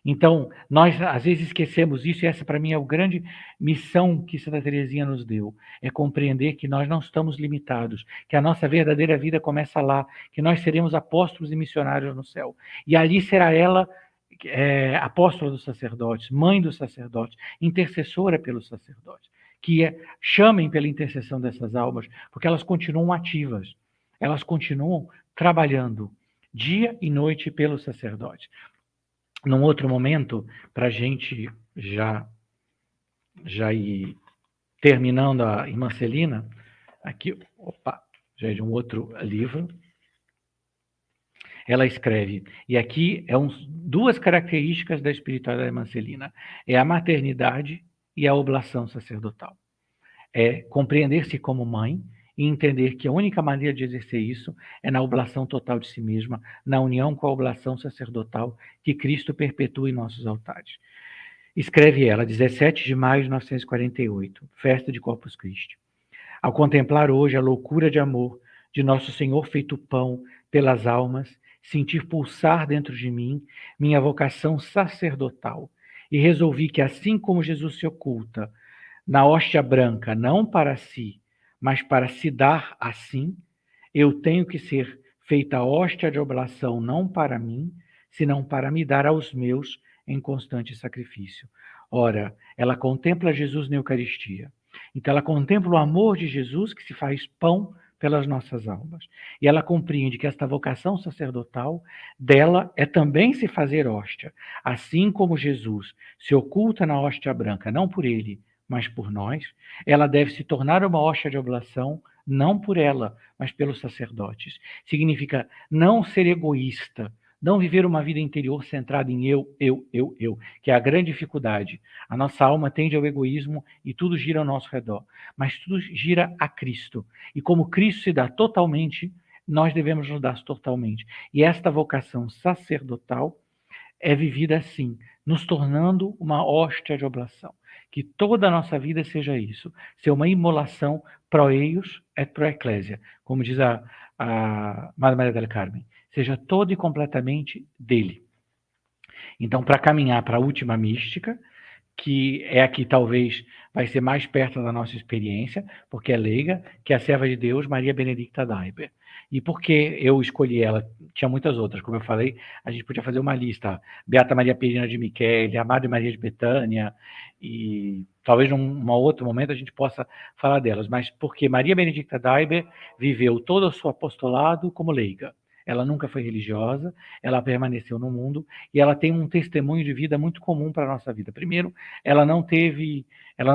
Então, nós às vezes esquecemos isso, e essa para mim é a grande missão que Santa Teresinha nos deu, é compreender que nós não estamos limitados, que a nossa verdadeira vida começa lá, que nós seremos apóstolos e missionários no céu. E ali será ela apóstola dos sacerdotes, mãe dos sacerdotes, intercessora pelos sacerdotes, que chamem pela intercessão dessas almas, porque elas continuam ativas, elas continuam trabalhando dia e noite pelos sacerdotes. Num outro momento, para a gente já ir terminando a Irmã Celina, aqui, já é de um outro livro, ela escreve, e aqui duas características da espiritualidade da Irmã Celina, é a maternidade e a oblação sacerdotal. É compreender-se como mãe e entender que a única maneira de exercer isso é na oblação total de si mesma, na união com a oblação sacerdotal que Cristo perpetua em nossos altares. Escreve ela, 17 de maio de 1948, festa de Corpus Christi. Ao contemplar hoje a loucura de amor de Nosso Senhor feito pão pelas almas, sentir pulsar dentro de mim minha vocação sacerdotal e resolvi que assim como Jesus se oculta na hóstia branca, não para si, mas para se dar assim, eu tenho que ser feita a hóstia de oblação não para mim, senão para me dar aos meus em constante sacrifício. Ora, ela contempla Jesus na Eucaristia. Então, ela contempla o amor de Jesus que se faz pão pelas nossas almas. E ela compreende que esta vocação sacerdotal dela é também se fazer hóstia. Assim como Jesus se oculta na hóstia branca, não por ele, mas por nós, ela deve se tornar uma hóstia de oblação, não por ela, mas pelos sacerdotes. Significa não ser egoísta, não viver uma vida interior centrada em eu, que é a grande dificuldade. A nossa alma tende ao egoísmo e tudo gira ao nosso redor, mas tudo gira a Cristo. E como Cristo se dá totalmente, nós devemos nos dar totalmente. E esta vocação sacerdotal é vivida assim, nos tornando uma hóstia de oblação. Que toda a nossa vida seja isso, ser uma imolação pro eius et pro ecclesia, como diz a Madre Maria del Carmen, seja toda e completamente dele. Então, para caminhar para a última mística, que é a que talvez vai ser mais perto da nossa experiência, porque é leiga, que é a serva de Deus, Maria Benedicta d'Aiber. E por que eu escolhi ela? Tinha muitas outras, como eu falei, a gente podia fazer uma lista. Beata Maria Perina de Michele, a Madre Maria de Betânia, e talvez num outro momento a gente possa falar delas, mas porque Maria Benedicta d'Aiber viveu todo o seu apostolado como leiga. Ela nunca foi religiosa, ela permaneceu no mundo e ela tem um testemunho de vida muito comum para a nossa vida. Primeiro, ela não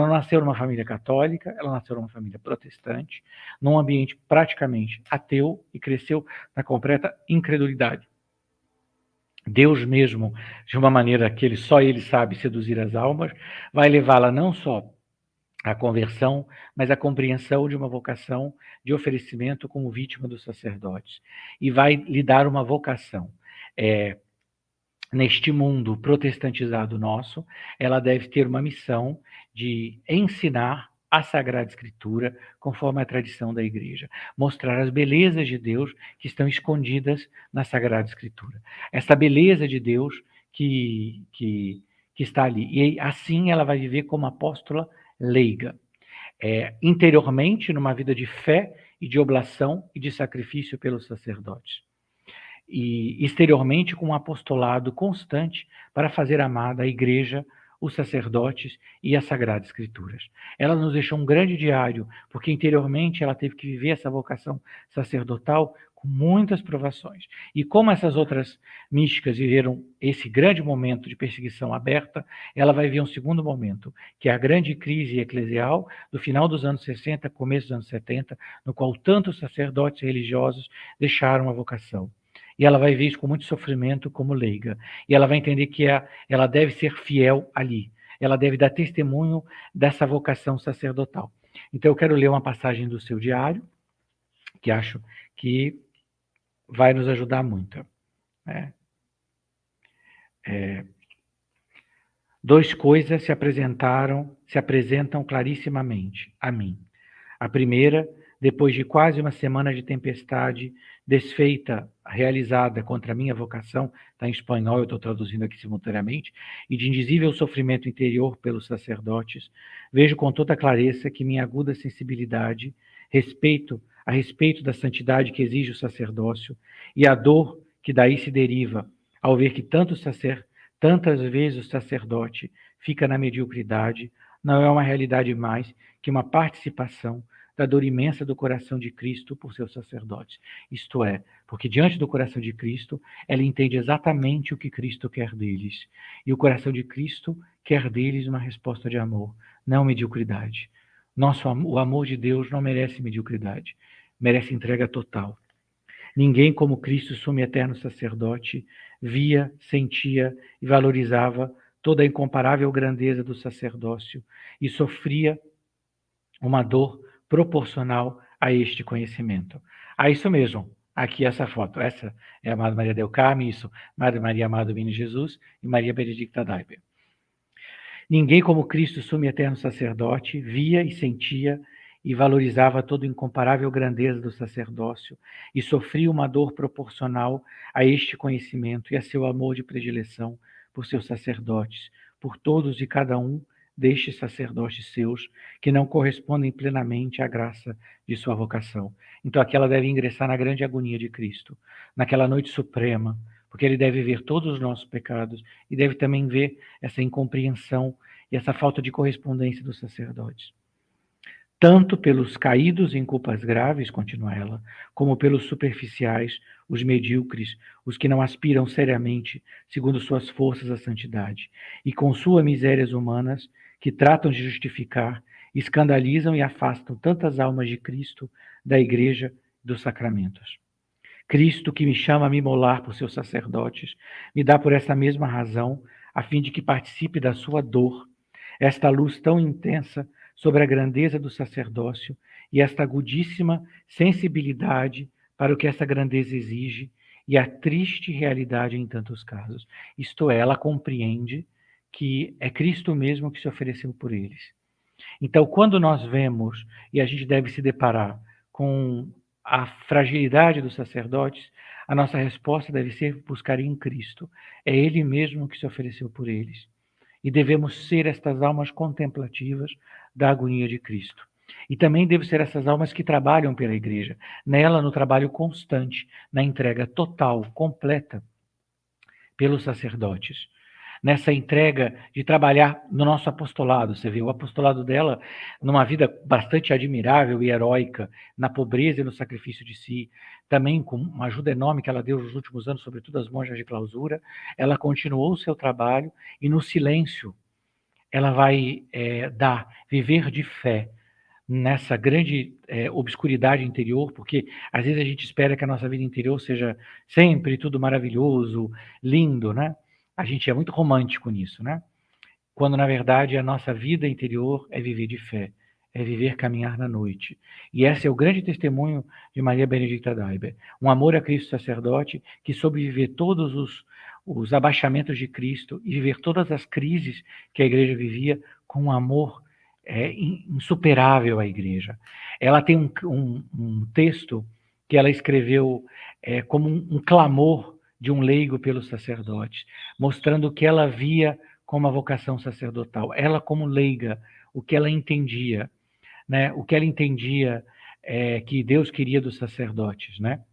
nasceu numa família católica, ela nasceu numa família protestante, num ambiente praticamente ateu e cresceu na completa incredulidade. Deus mesmo, de uma maneira que só ele sabe seduzir as almas, vai levá-la não só a conversão, mas a compreensão de uma vocação de oferecimento como vítima dos sacerdotes. E vai lhe dar uma vocação. Neste mundo protestantizado nosso, ela deve ter uma missão de ensinar a Sagrada Escritura conforme a tradição da Igreja. Mostrar as belezas de Deus que estão escondidas na Sagrada Escritura. Essa beleza de Deus que está ali. E assim ela vai viver como apóstola leiga, interiormente numa vida de fé e de oblação e de sacrifício pelos sacerdotes, e exteriormente com um apostolado constante para fazer amada a Igreja, os sacerdotes e as Sagradas Escrituras. Ela nos deixou um grande diário, porque interiormente ela teve que viver essa vocação sacerdotal com muitas provações. E como essas outras místicas viveram esse grande momento de perseguição aberta, ela vai ver um segundo momento, que é a grande crise eclesial do final dos anos 60, começo dos anos 70, no qual tantos sacerdotes religiosos deixaram a vocação. E ela vai ver isso com muito sofrimento como leiga. E ela vai entender que ela deve ser fiel ali. Ela deve dar testemunho dessa vocação sacerdotal. Então eu quero ler uma passagem do seu diário, que acho que vai nos ajudar muito. Duas coisas se apresentam clarissimamente a mim. A primeira, depois de quase uma semana de tempestade desfeita, realizada contra a minha vocação, está em espanhol, eu estou traduzindo aqui simultaneamente, e de indizível sofrimento interior pelos sacerdotes, vejo com toda clareza que minha aguda sensibilidade a respeito da santidade que exige o sacerdócio e a dor que daí se deriva ao ver que tantas vezes o sacerdote fica na mediocridade, não é uma realidade mais que uma participação da dor imensa do coração de Cristo por seus sacerdotes. Isto é, porque diante do coração de Cristo, ela entende exatamente o que Cristo quer deles. E o coração de Cristo quer deles uma resposta de amor, não mediocridade. O amor de Deus não merece mediocridade, merece entrega total. Ninguém como Cristo, sumo e eterno sacerdote, via, sentia e valorizava toda a incomparável grandeza do sacerdócio e sofria uma dor proporcional a este conhecimento. Isso mesmo, aqui essa foto. Essa é a Madre Maria del Carmen, isso, Madre Maria Amado Menino Jesus e Maria Benedicta d'Aiber. Ninguém como Cristo, sumo e eterno sacerdote, via e sentia e valorizava toda a incomparável grandeza do sacerdócio e sofria uma dor proporcional a este conhecimento e a seu amor de predileção por seus sacerdotes, por todos e cada um destes sacerdotes seus que não correspondem plenamente à graça de sua vocação. Então aqui ela deve ingressar na grande agonia de Cristo, naquela noite suprema, porque ele deve ver todos os nossos pecados e deve também ver essa incompreensão e essa falta de correspondência dos sacerdotes. Tanto pelos caídos em culpas graves, continua ela, como pelos superficiais, os medíocres, os que não aspiram seriamente, segundo suas forças, à santidade, e com suas misérias humanas, que tratam de justificar, escandalizam e afastam tantas almas de Cristo, da Igreja e dos sacramentos. Cristo, que me chama a me imolar por seus sacerdotes, me dá por essa mesma razão, a fim de que participe da sua dor, esta luz tão intensa sobre a grandeza do sacerdócio e esta agudíssima sensibilidade para o que essa grandeza exige e a triste realidade em tantos casos. Isto é, ela compreende que é Cristo mesmo que se ofereceu por eles. Então, quando nós vemos, e a gente deve se deparar com a fragilidade dos sacerdotes, a nossa resposta deve ser buscar em Cristo. É Ele mesmo que se ofereceu por eles. E devemos ser estas almas contemplativas da agonia de Cristo. E também devemos ser essas almas que trabalham pela Igreja, nela no trabalho constante, na entrega total, completa pelos sacerdotes. Nessa entrega de trabalhar no nosso apostolado. Você vê o apostolado dela numa vida bastante admirável e heróica, na pobreza e no sacrifício de si, também com uma ajuda enorme que ela deu nos últimos anos, sobretudo às monjas de clausura, ela continuou o seu trabalho e no silêncio ela vai viver de fé nessa grande obscuridade interior, porque às vezes a gente espera que a nossa vida interior seja sempre tudo maravilhoso, lindo, né? A gente é muito romântico nisso, né? Quando, na verdade, a nossa vida interior é viver de fé, é viver caminhar na noite. E esse é o grande testemunho de Maria Benedicta d'Aiber. Um amor a Cristo sacerdote que soube viver todos os abaixamentos de Cristo e viver todas as crises que a Igreja vivia com um amor insuperável à Igreja. Ela tem um texto que ela escreveu como um clamor de um leigo pelos sacerdotes, mostrando o que ela via como a vocação sacerdotal. Ela, como leiga, o que ela entendia, né? O que ela entendia que Deus queria dos sacerdotes, né?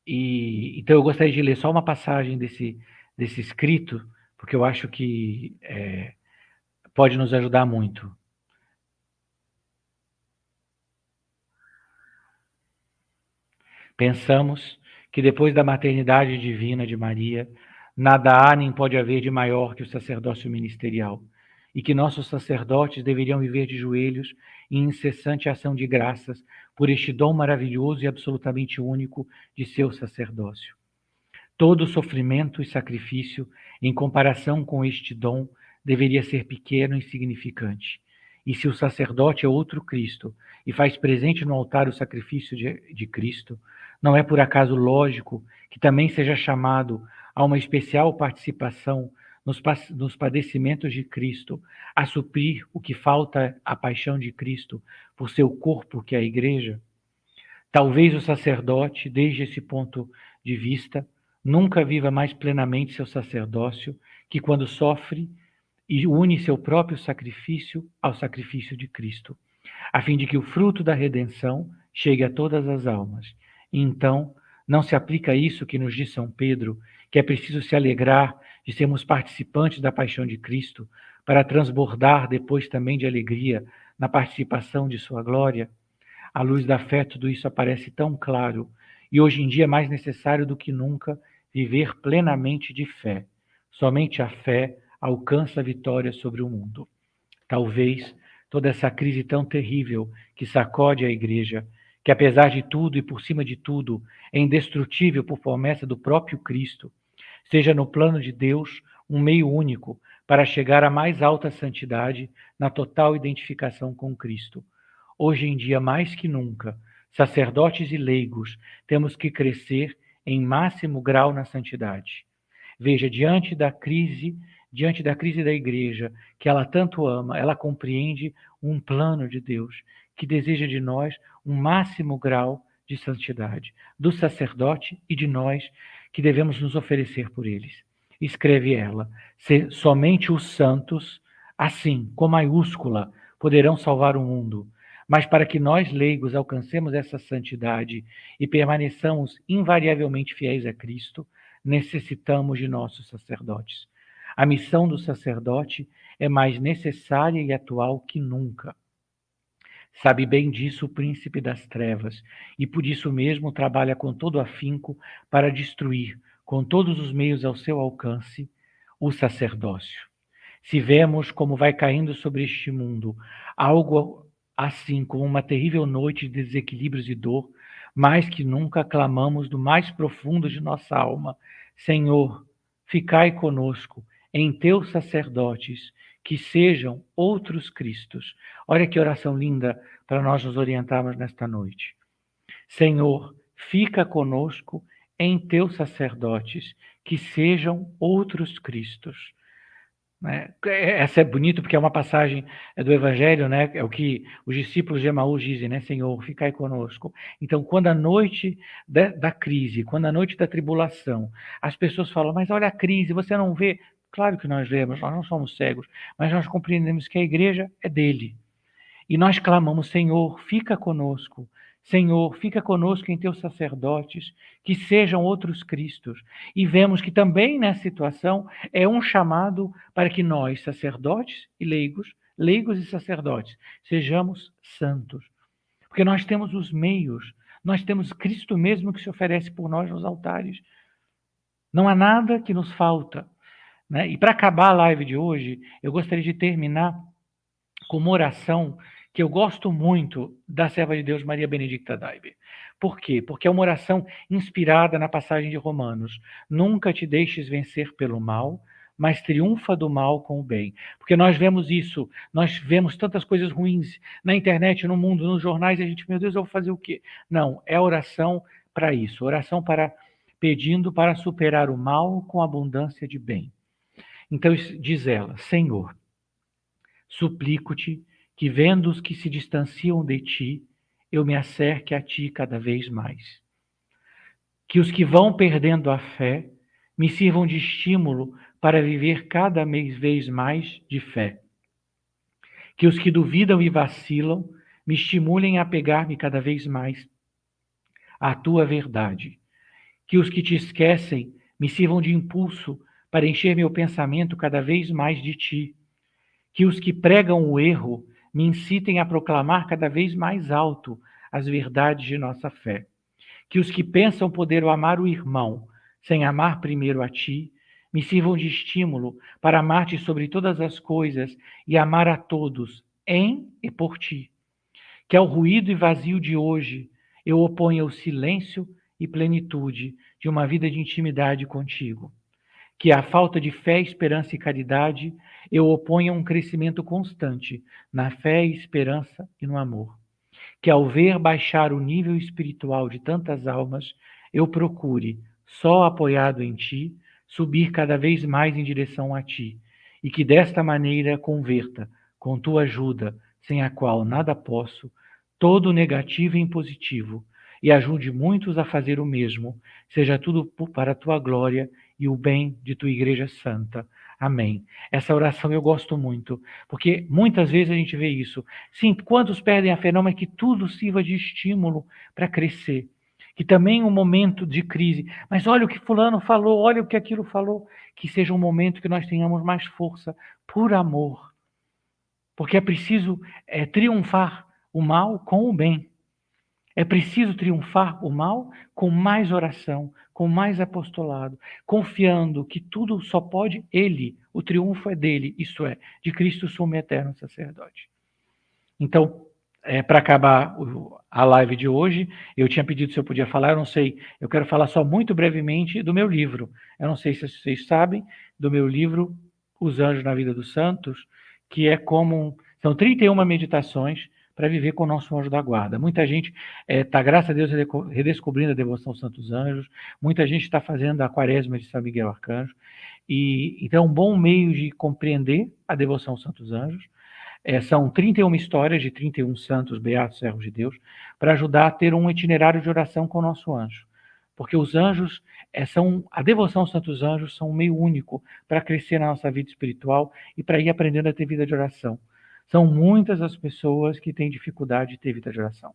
Então eu gostaria de ler só uma passagem desse escrito, porque eu acho que pode nos ajudar muito. Pensamos que depois da maternidade divina de Maria, nada há nem pode haver de maior que o sacerdócio ministerial, e que nossos sacerdotes deveriam viver de joelhos em incessante ação de graças por este dom maravilhoso e absolutamente único de seu sacerdócio. Todo sofrimento e sacrifício, em comparação com este dom, deveria ser pequeno e insignificante. E se o sacerdote é outro Cristo e faz presente no altar o sacrifício de Cristo, não é por acaso lógico que também seja chamado a uma especial participação nos padecimentos de Cristo, a suprir o que falta à paixão de Cristo por seu corpo, que é a Igreja? Talvez o sacerdote, desde esse ponto de vista, nunca viva mais plenamente seu sacerdócio que quando sofre e une seu próprio sacrifício ao sacrifício de Cristo, a fim de que o fruto da redenção chegue a todas as almas. E então, não se aplica isso que nos diz São Pedro, que é preciso se alegrar de sermos participantes da paixão de Cristo, para transbordar depois também de alegria na participação de sua glória? À luz da fé, tudo isso aparece tão claro, e hoje em dia é mais necessário do que nunca viver plenamente de fé. Somente a fé alcança a vitória sobre o mundo. Talvez toda essa crise tão terrível que sacode a Igreja, que apesar de tudo e por cima de tudo é indestrutível por promessa do próprio Cristo, seja no plano de Deus um meio único para chegar à mais alta santidade na total identificação com Cristo. Hoje em dia, mais que nunca, sacerdotes e leigos, temos que crescer em máximo grau na santidade. Veja, diante da crise da Igreja, que ela tanto ama, ela compreende um plano de Deus, que deseja de nós um máximo grau de santidade, do sacerdote e de nós, que devemos nos oferecer por eles. Escreve ela, somente os santos, assim, com maiúscula, poderão salvar o mundo. Mas para que nós, leigos, alcancemos essa santidade e permaneçamos invariavelmente fiéis a Cristo, necessitamos de nossos sacerdotes. A missão do sacerdote é mais necessária e atual que nunca. Sabe bem disso o príncipe das trevas, e por isso mesmo trabalha com todo afinco para destruir, com todos os meios ao seu alcance, o sacerdócio. Se vemos como vai caindo sobre este mundo algo assim como uma terrível noite de desequilíbrios e dor, mais que nunca clamamos do mais profundo de nossa alma: Senhor, ficai conosco em teus sacerdotes, que sejam outros Cristos. Olha que oração linda para nós nos orientarmos nesta noite. Senhor, fica conosco em teus sacerdotes, que sejam outros Cristos. Né? Essa é bonito porque é uma passagem do Evangelho, né? É o que os discípulos de Emaús dizem, né? Senhor, ficai conosco. Então, quando a noite da crise, quando a noite da tribulação, as pessoas falam, mas olha a crise, você não vê? Claro que nós vemos, nós não somos cegos, mas nós compreendemos que a igreja é dele. E nós clamamos, Senhor, fica conosco. Senhor, fica conosco em teus sacerdotes, que sejam outros Cristos. E vemos que também nessa situação é um chamado para que nós, sacerdotes e leigos, leigos e sacerdotes, sejamos santos. Porque nós temos os meios, nós temos Cristo mesmo que se oferece por nós nos altares. Não há nada que nos falta. Né? E para acabar a live de hoje, eu gostaria de terminar com uma oração que eu gosto muito da serva de Deus Maria Benedicta Daiber. Por quê? Porque é uma oração inspirada na passagem de Romanos. Nunca te deixes vencer pelo mal, mas triunfa do mal com o bem. Porque nós vemos isso, nós vemos tantas coisas ruins na internet, no mundo, nos jornais, e a gente, meu Deus, eu vou fazer o quê? Não, é oração para isso, oração para pedindo para superar o mal com abundância de bem. Então diz ela, Senhor, suplico-te que, vendo os que se distanciam de ti, eu me acerque a ti cada vez mais. Que os que vão perdendo a fé me sirvam de estímulo para viver cada vez mais de fé. Que os que duvidam e vacilam me estimulem a pegar-me cada vez mais à tua verdade. Que os que te esquecem me sirvam de impulso para encher meu pensamento cada vez mais de ti. Que os que pregam o erro me incitem a proclamar cada vez mais alto as verdades de nossa fé. Que os que pensam poder amar o irmão, sem amar primeiro a ti, me sirvam de estímulo para amar-te sobre todas as coisas e amar a todos, em e por ti. Que ao ruído e vazio de hoje eu oponha o silêncio e plenitude de uma vida de intimidade contigo. Que à falta de fé, esperança e caridade eu oponha um crescimento constante na fé, esperança e no amor. Que ao ver baixar o nível espiritual de tantas almas, eu procure, só apoiado em ti, subir cada vez mais em direção a ti, e que desta maneira converta, com tua ajuda, sem a qual nada posso, todo negativo em positivo, e ajude muitos a fazer o mesmo, seja tudo para a tua glória e o bem de tua Igreja Santa. Amém. Essa oração eu gosto muito, porque muitas vezes a gente vê isso. Sim, quantos perdem a fé? Não, mas que tudo sirva de estímulo para crescer. Que também um momento de crise, mas olha o que fulano falou, olha o que aquilo falou, que seja um momento que nós tenhamos mais força por amor. Porque é preciso triunfar o mal com o bem. É preciso triunfar o mal com mais oração, com mais apostolado, confiando que tudo só pode Ele, o triunfo é dele, isto é, de Cristo sumo e eterno sacerdote. Então, para acabar a live de hoje, eu tinha pedido se eu podia falar, eu não sei, eu quero falar só muito brevemente do meu livro. Eu não sei se vocês sabem, do meu livro Os Anjos na Vida dos Santos, que são 31 meditações para viver com o nosso anjo da guarda. Muita gente está, graças a Deus, redescobrindo a devoção aos Santos Anjos, muita gente está fazendo a quaresma de São Miguel Arcanjo, e então é um bom meio de compreender a devoção aos Santos Anjos. São 31 histórias de 31 santos, beatos, servos de Deus, para ajudar a ter um itinerário de oração com o nosso anjo. Porque os anjos, a devoção aos santos anjos são um meio único para crescer na nossa vida espiritual e para ir aprendendo a ter vida de oração. São muitas as pessoas que têm dificuldade de ter vida de oração.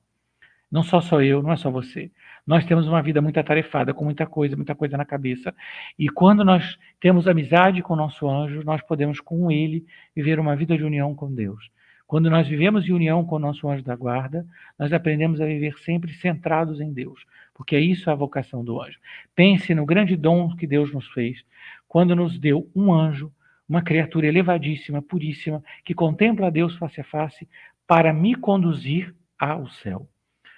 Não só eu, não é só você. Nós temos uma vida muito atarefada, com muita coisa na cabeça. E quando nós temos amizade com o nosso anjo, nós podemos, com ele, viver uma vida de união com Deus. Quando nós vivemos em união com o nosso anjo da guarda, nós aprendemos a viver sempre centrados em Deus, porque é isso a vocação do anjo. Pense no grande dom que Deus nos fez, quando nos deu um anjo, uma criatura elevadíssima, puríssima, que contempla a Deus face a face, para me conduzir ao céu.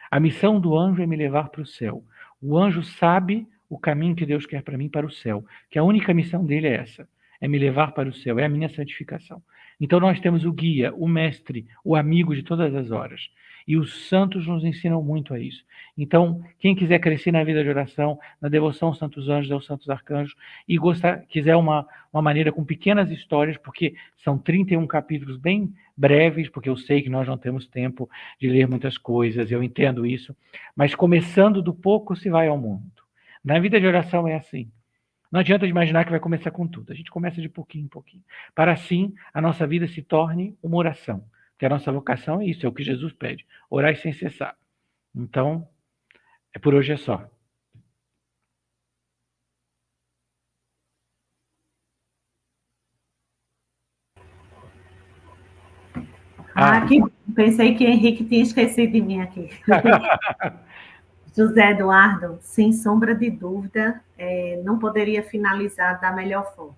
A missão do anjo é me levar para o céu. O anjo sabe o caminho que Deus quer para mim para o céu, que a única missão dele é essa, é me levar para o céu, é a minha santificação. Então nós temos o guia, o mestre, o amigo de todas as horas. E os santos nos ensinam muito a isso. Então, quem quiser crescer na vida de oração, na devoção aos santos anjos, aos santos arcanjos, e quiser uma maneira com pequenas histórias, porque são 31 capítulos bem breves, porque eu sei que nós não temos tempo de ler muitas coisas, eu entendo isso, mas começando do pouco se vai ao mundo. Na vida de oração é assim. Não adianta imaginar que vai começar com tudo. A gente começa de pouquinho em pouquinho. Para assim a nossa vida se torne uma oração. Porque a nossa vocação é isso, é o que Jesus pede. Orar sem cessar. Então, por hoje é só. Pensei que Henrique tinha esquecido de mim aqui. José Eduardo, sem sombra de dúvida, não poderia finalizar da melhor forma.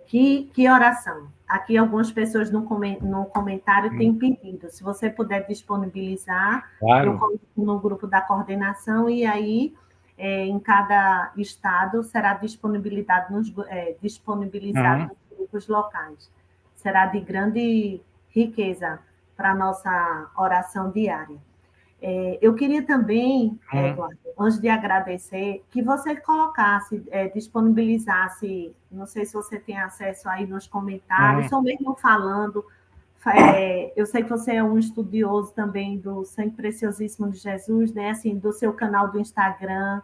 Que oração. Aqui algumas pessoas no comentário têm pedido. Se você puder disponibilizar, claro. Eu coloco no grupo da coordenação e aí em cada estado será disponibilizado nos grupos locais. Será de grande riqueza para a nossa oração diária. Eu queria também, Eduardo, antes de agradecer, que você colocasse, disponibilizasse, não sei se você tem acesso aí nos comentários, ou mesmo falando, eu sei que você é um estudioso também do Sangue Preciosíssimo de Jesus, né? Assim, do seu canal do Instagram,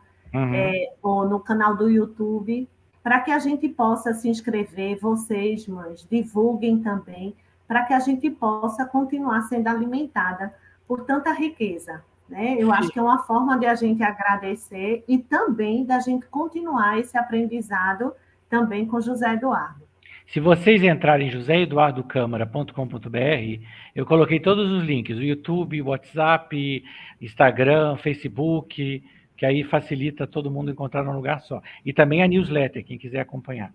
ou no canal do YouTube, para que a gente possa se inscrever, vocês, mães, divulguem também, para que a gente possa continuar sendo alimentada por tanta riqueza, né? Eu acho que é uma forma de a gente agradecer e também da gente continuar esse aprendizado também com José Eduardo. Se vocês entrarem em joseeduardocâmara.com.br, eu coloquei todos os links, o YouTube, o WhatsApp, Instagram, Facebook, que aí facilita todo mundo encontrar num lugar só. E também a newsletter, quem quiser acompanhar.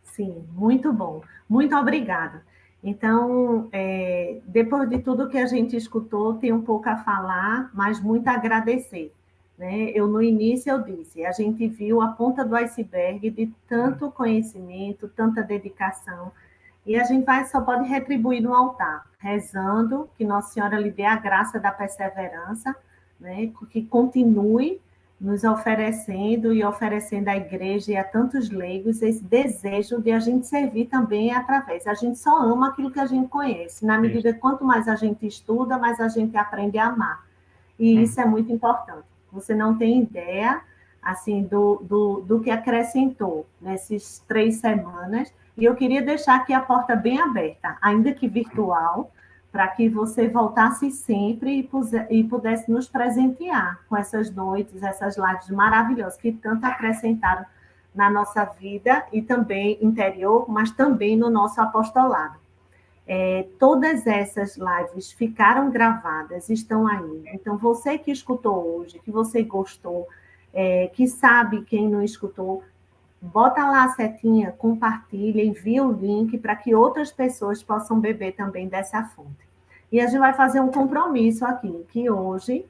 Sim, muito bom. Muito obrigada. Então, depois de tudo que a gente escutou, tem um pouco a falar, mas muito a agradecer. Né? No início eu disse, a gente viu a ponta do iceberg de tanto conhecimento, tanta dedicação, e a gente só pode retribuir no altar, rezando que Nossa Senhora lhe dê a graça da perseverança, né? Que continue nos oferecendo e oferecendo à igreja e a tantos leigos esse desejo de a gente servir também através. A gente só ama aquilo que a gente conhece. Na medida que quanto mais a gente estuda, mais a gente aprende a amar. E isso é muito importante. Você não tem ideia assim do que acrescentou nessas 3 semanas. E eu queria deixar aqui a porta bem aberta, ainda que virtual, para que você voltasse sempre e pudesse nos presentear com essas noites, essas lives maravilhosas que tanto acrescentaram na nossa vida e também interior, mas também no nosso apostolado. Todas essas lives ficaram gravadas, estão aí. Então, você que escutou hoje, que você gostou, que sabe quem não escutou, bota lá a setinha, compartilha, envia o link para que outras pessoas possam beber também dessa fonte. E a gente vai fazer um compromisso aqui, que hoje,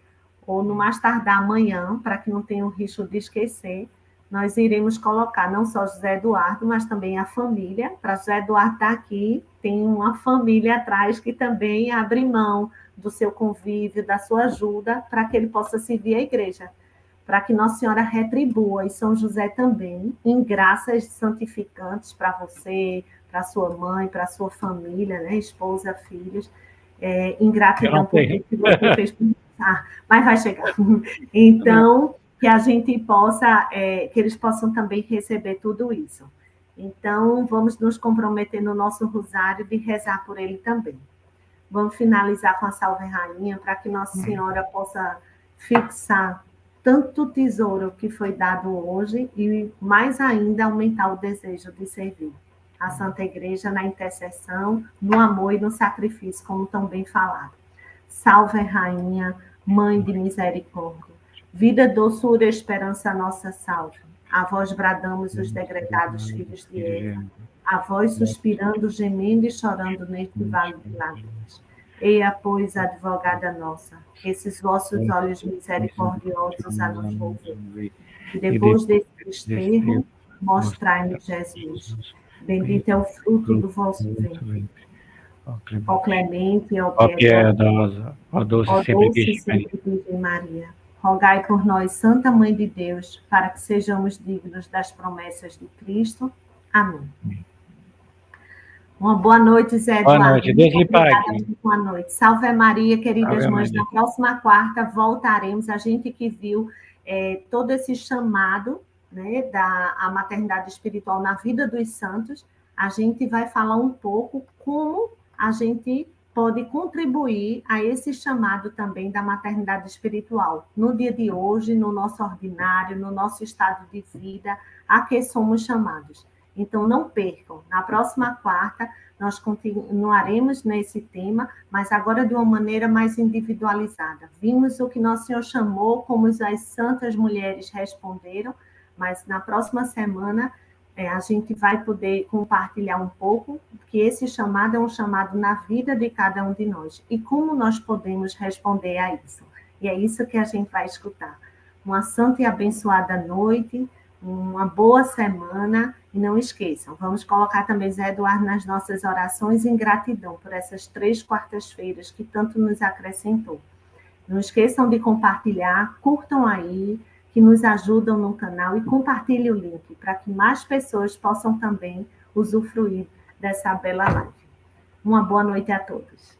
ou no mais tardar amanhã, para que não tenha o risco de esquecer, nós iremos colocar não só José Eduardo, mas também a família. Para José Eduardo estar aqui, tem uma família atrás que também abre mão do seu convívio, da sua ajuda, para que ele possa servir a igreja. Para que Nossa Senhora retribua, e São José também, em graças santificantes para você, para sua mãe, para sua família, né? Esposa, filhos, em gratidão por tudo que você fez por mas vai chegar. Então, que a gente possa, que eles possam também receber tudo isso. Então, vamos nos comprometer no nosso rosário de rezar por ele também. Vamos finalizar com a Salve Rainha, para que Nossa Senhora possa fixar tanto tesouro que foi dado hoje e, mais ainda, aumentar o desejo de servir a Santa Igreja na intercessão, no amor e no sacrifício, como tão bem falado. Salve Rainha, Mãe de misericórdia, vida, doçura e esperança nossa salve. A vós bradamos os degredados filhos de Eva, a vós suspirando, gemendo e chorando neste vale de lágrimas. Eia, pois, advogada nossa, esses vossos olhos misericordiosos a nos volver. E depois desse desterro, mostrai-nos Jesus. Bendito é o fruto do vosso ventre. Ó clemente, ó piedosa, ó doce sempre Virgem Maria. Rogai por nós, Santa Mãe de Deus, para que sejamos dignos das promessas de Cristo. Amém. Uma boa noite, Zé Eduardo. Boa noite, Deus lhe pague. Boa noite. Salve Maria, queridas mães. Na próxima quarta voltaremos. A gente que viu todo esse chamado, né, da maternidade espiritual na vida dos santos, a gente vai falar um pouco como a gente pode contribuir a esse chamado também da maternidade espiritual, no dia de hoje, no nosso ordinário, no nosso estado de vida, a que somos chamados. Então, não percam. Na próxima quarta, nós continuaremos nesse tema, mas agora de uma maneira mais individualizada. Vimos o que Nosso Senhor chamou, como as santas mulheres responderam, mas na próxima semana a gente vai poder compartilhar um pouco, que esse chamado é um chamado na vida de cada um de nós, e como nós podemos responder a isso. E é isso que a gente vai escutar. Uma santa e abençoada noite, uma boa semana, e não esqueçam, vamos colocar também Zé Eduardo nas nossas orações em gratidão por essas 3 quartas-feiras que tanto nos acrescentou. Não esqueçam de compartilhar, curtam aí, que nos ajudam no canal, e compartilhe o link para que mais pessoas possam também usufruir dessa bela live. Uma boa noite a todos.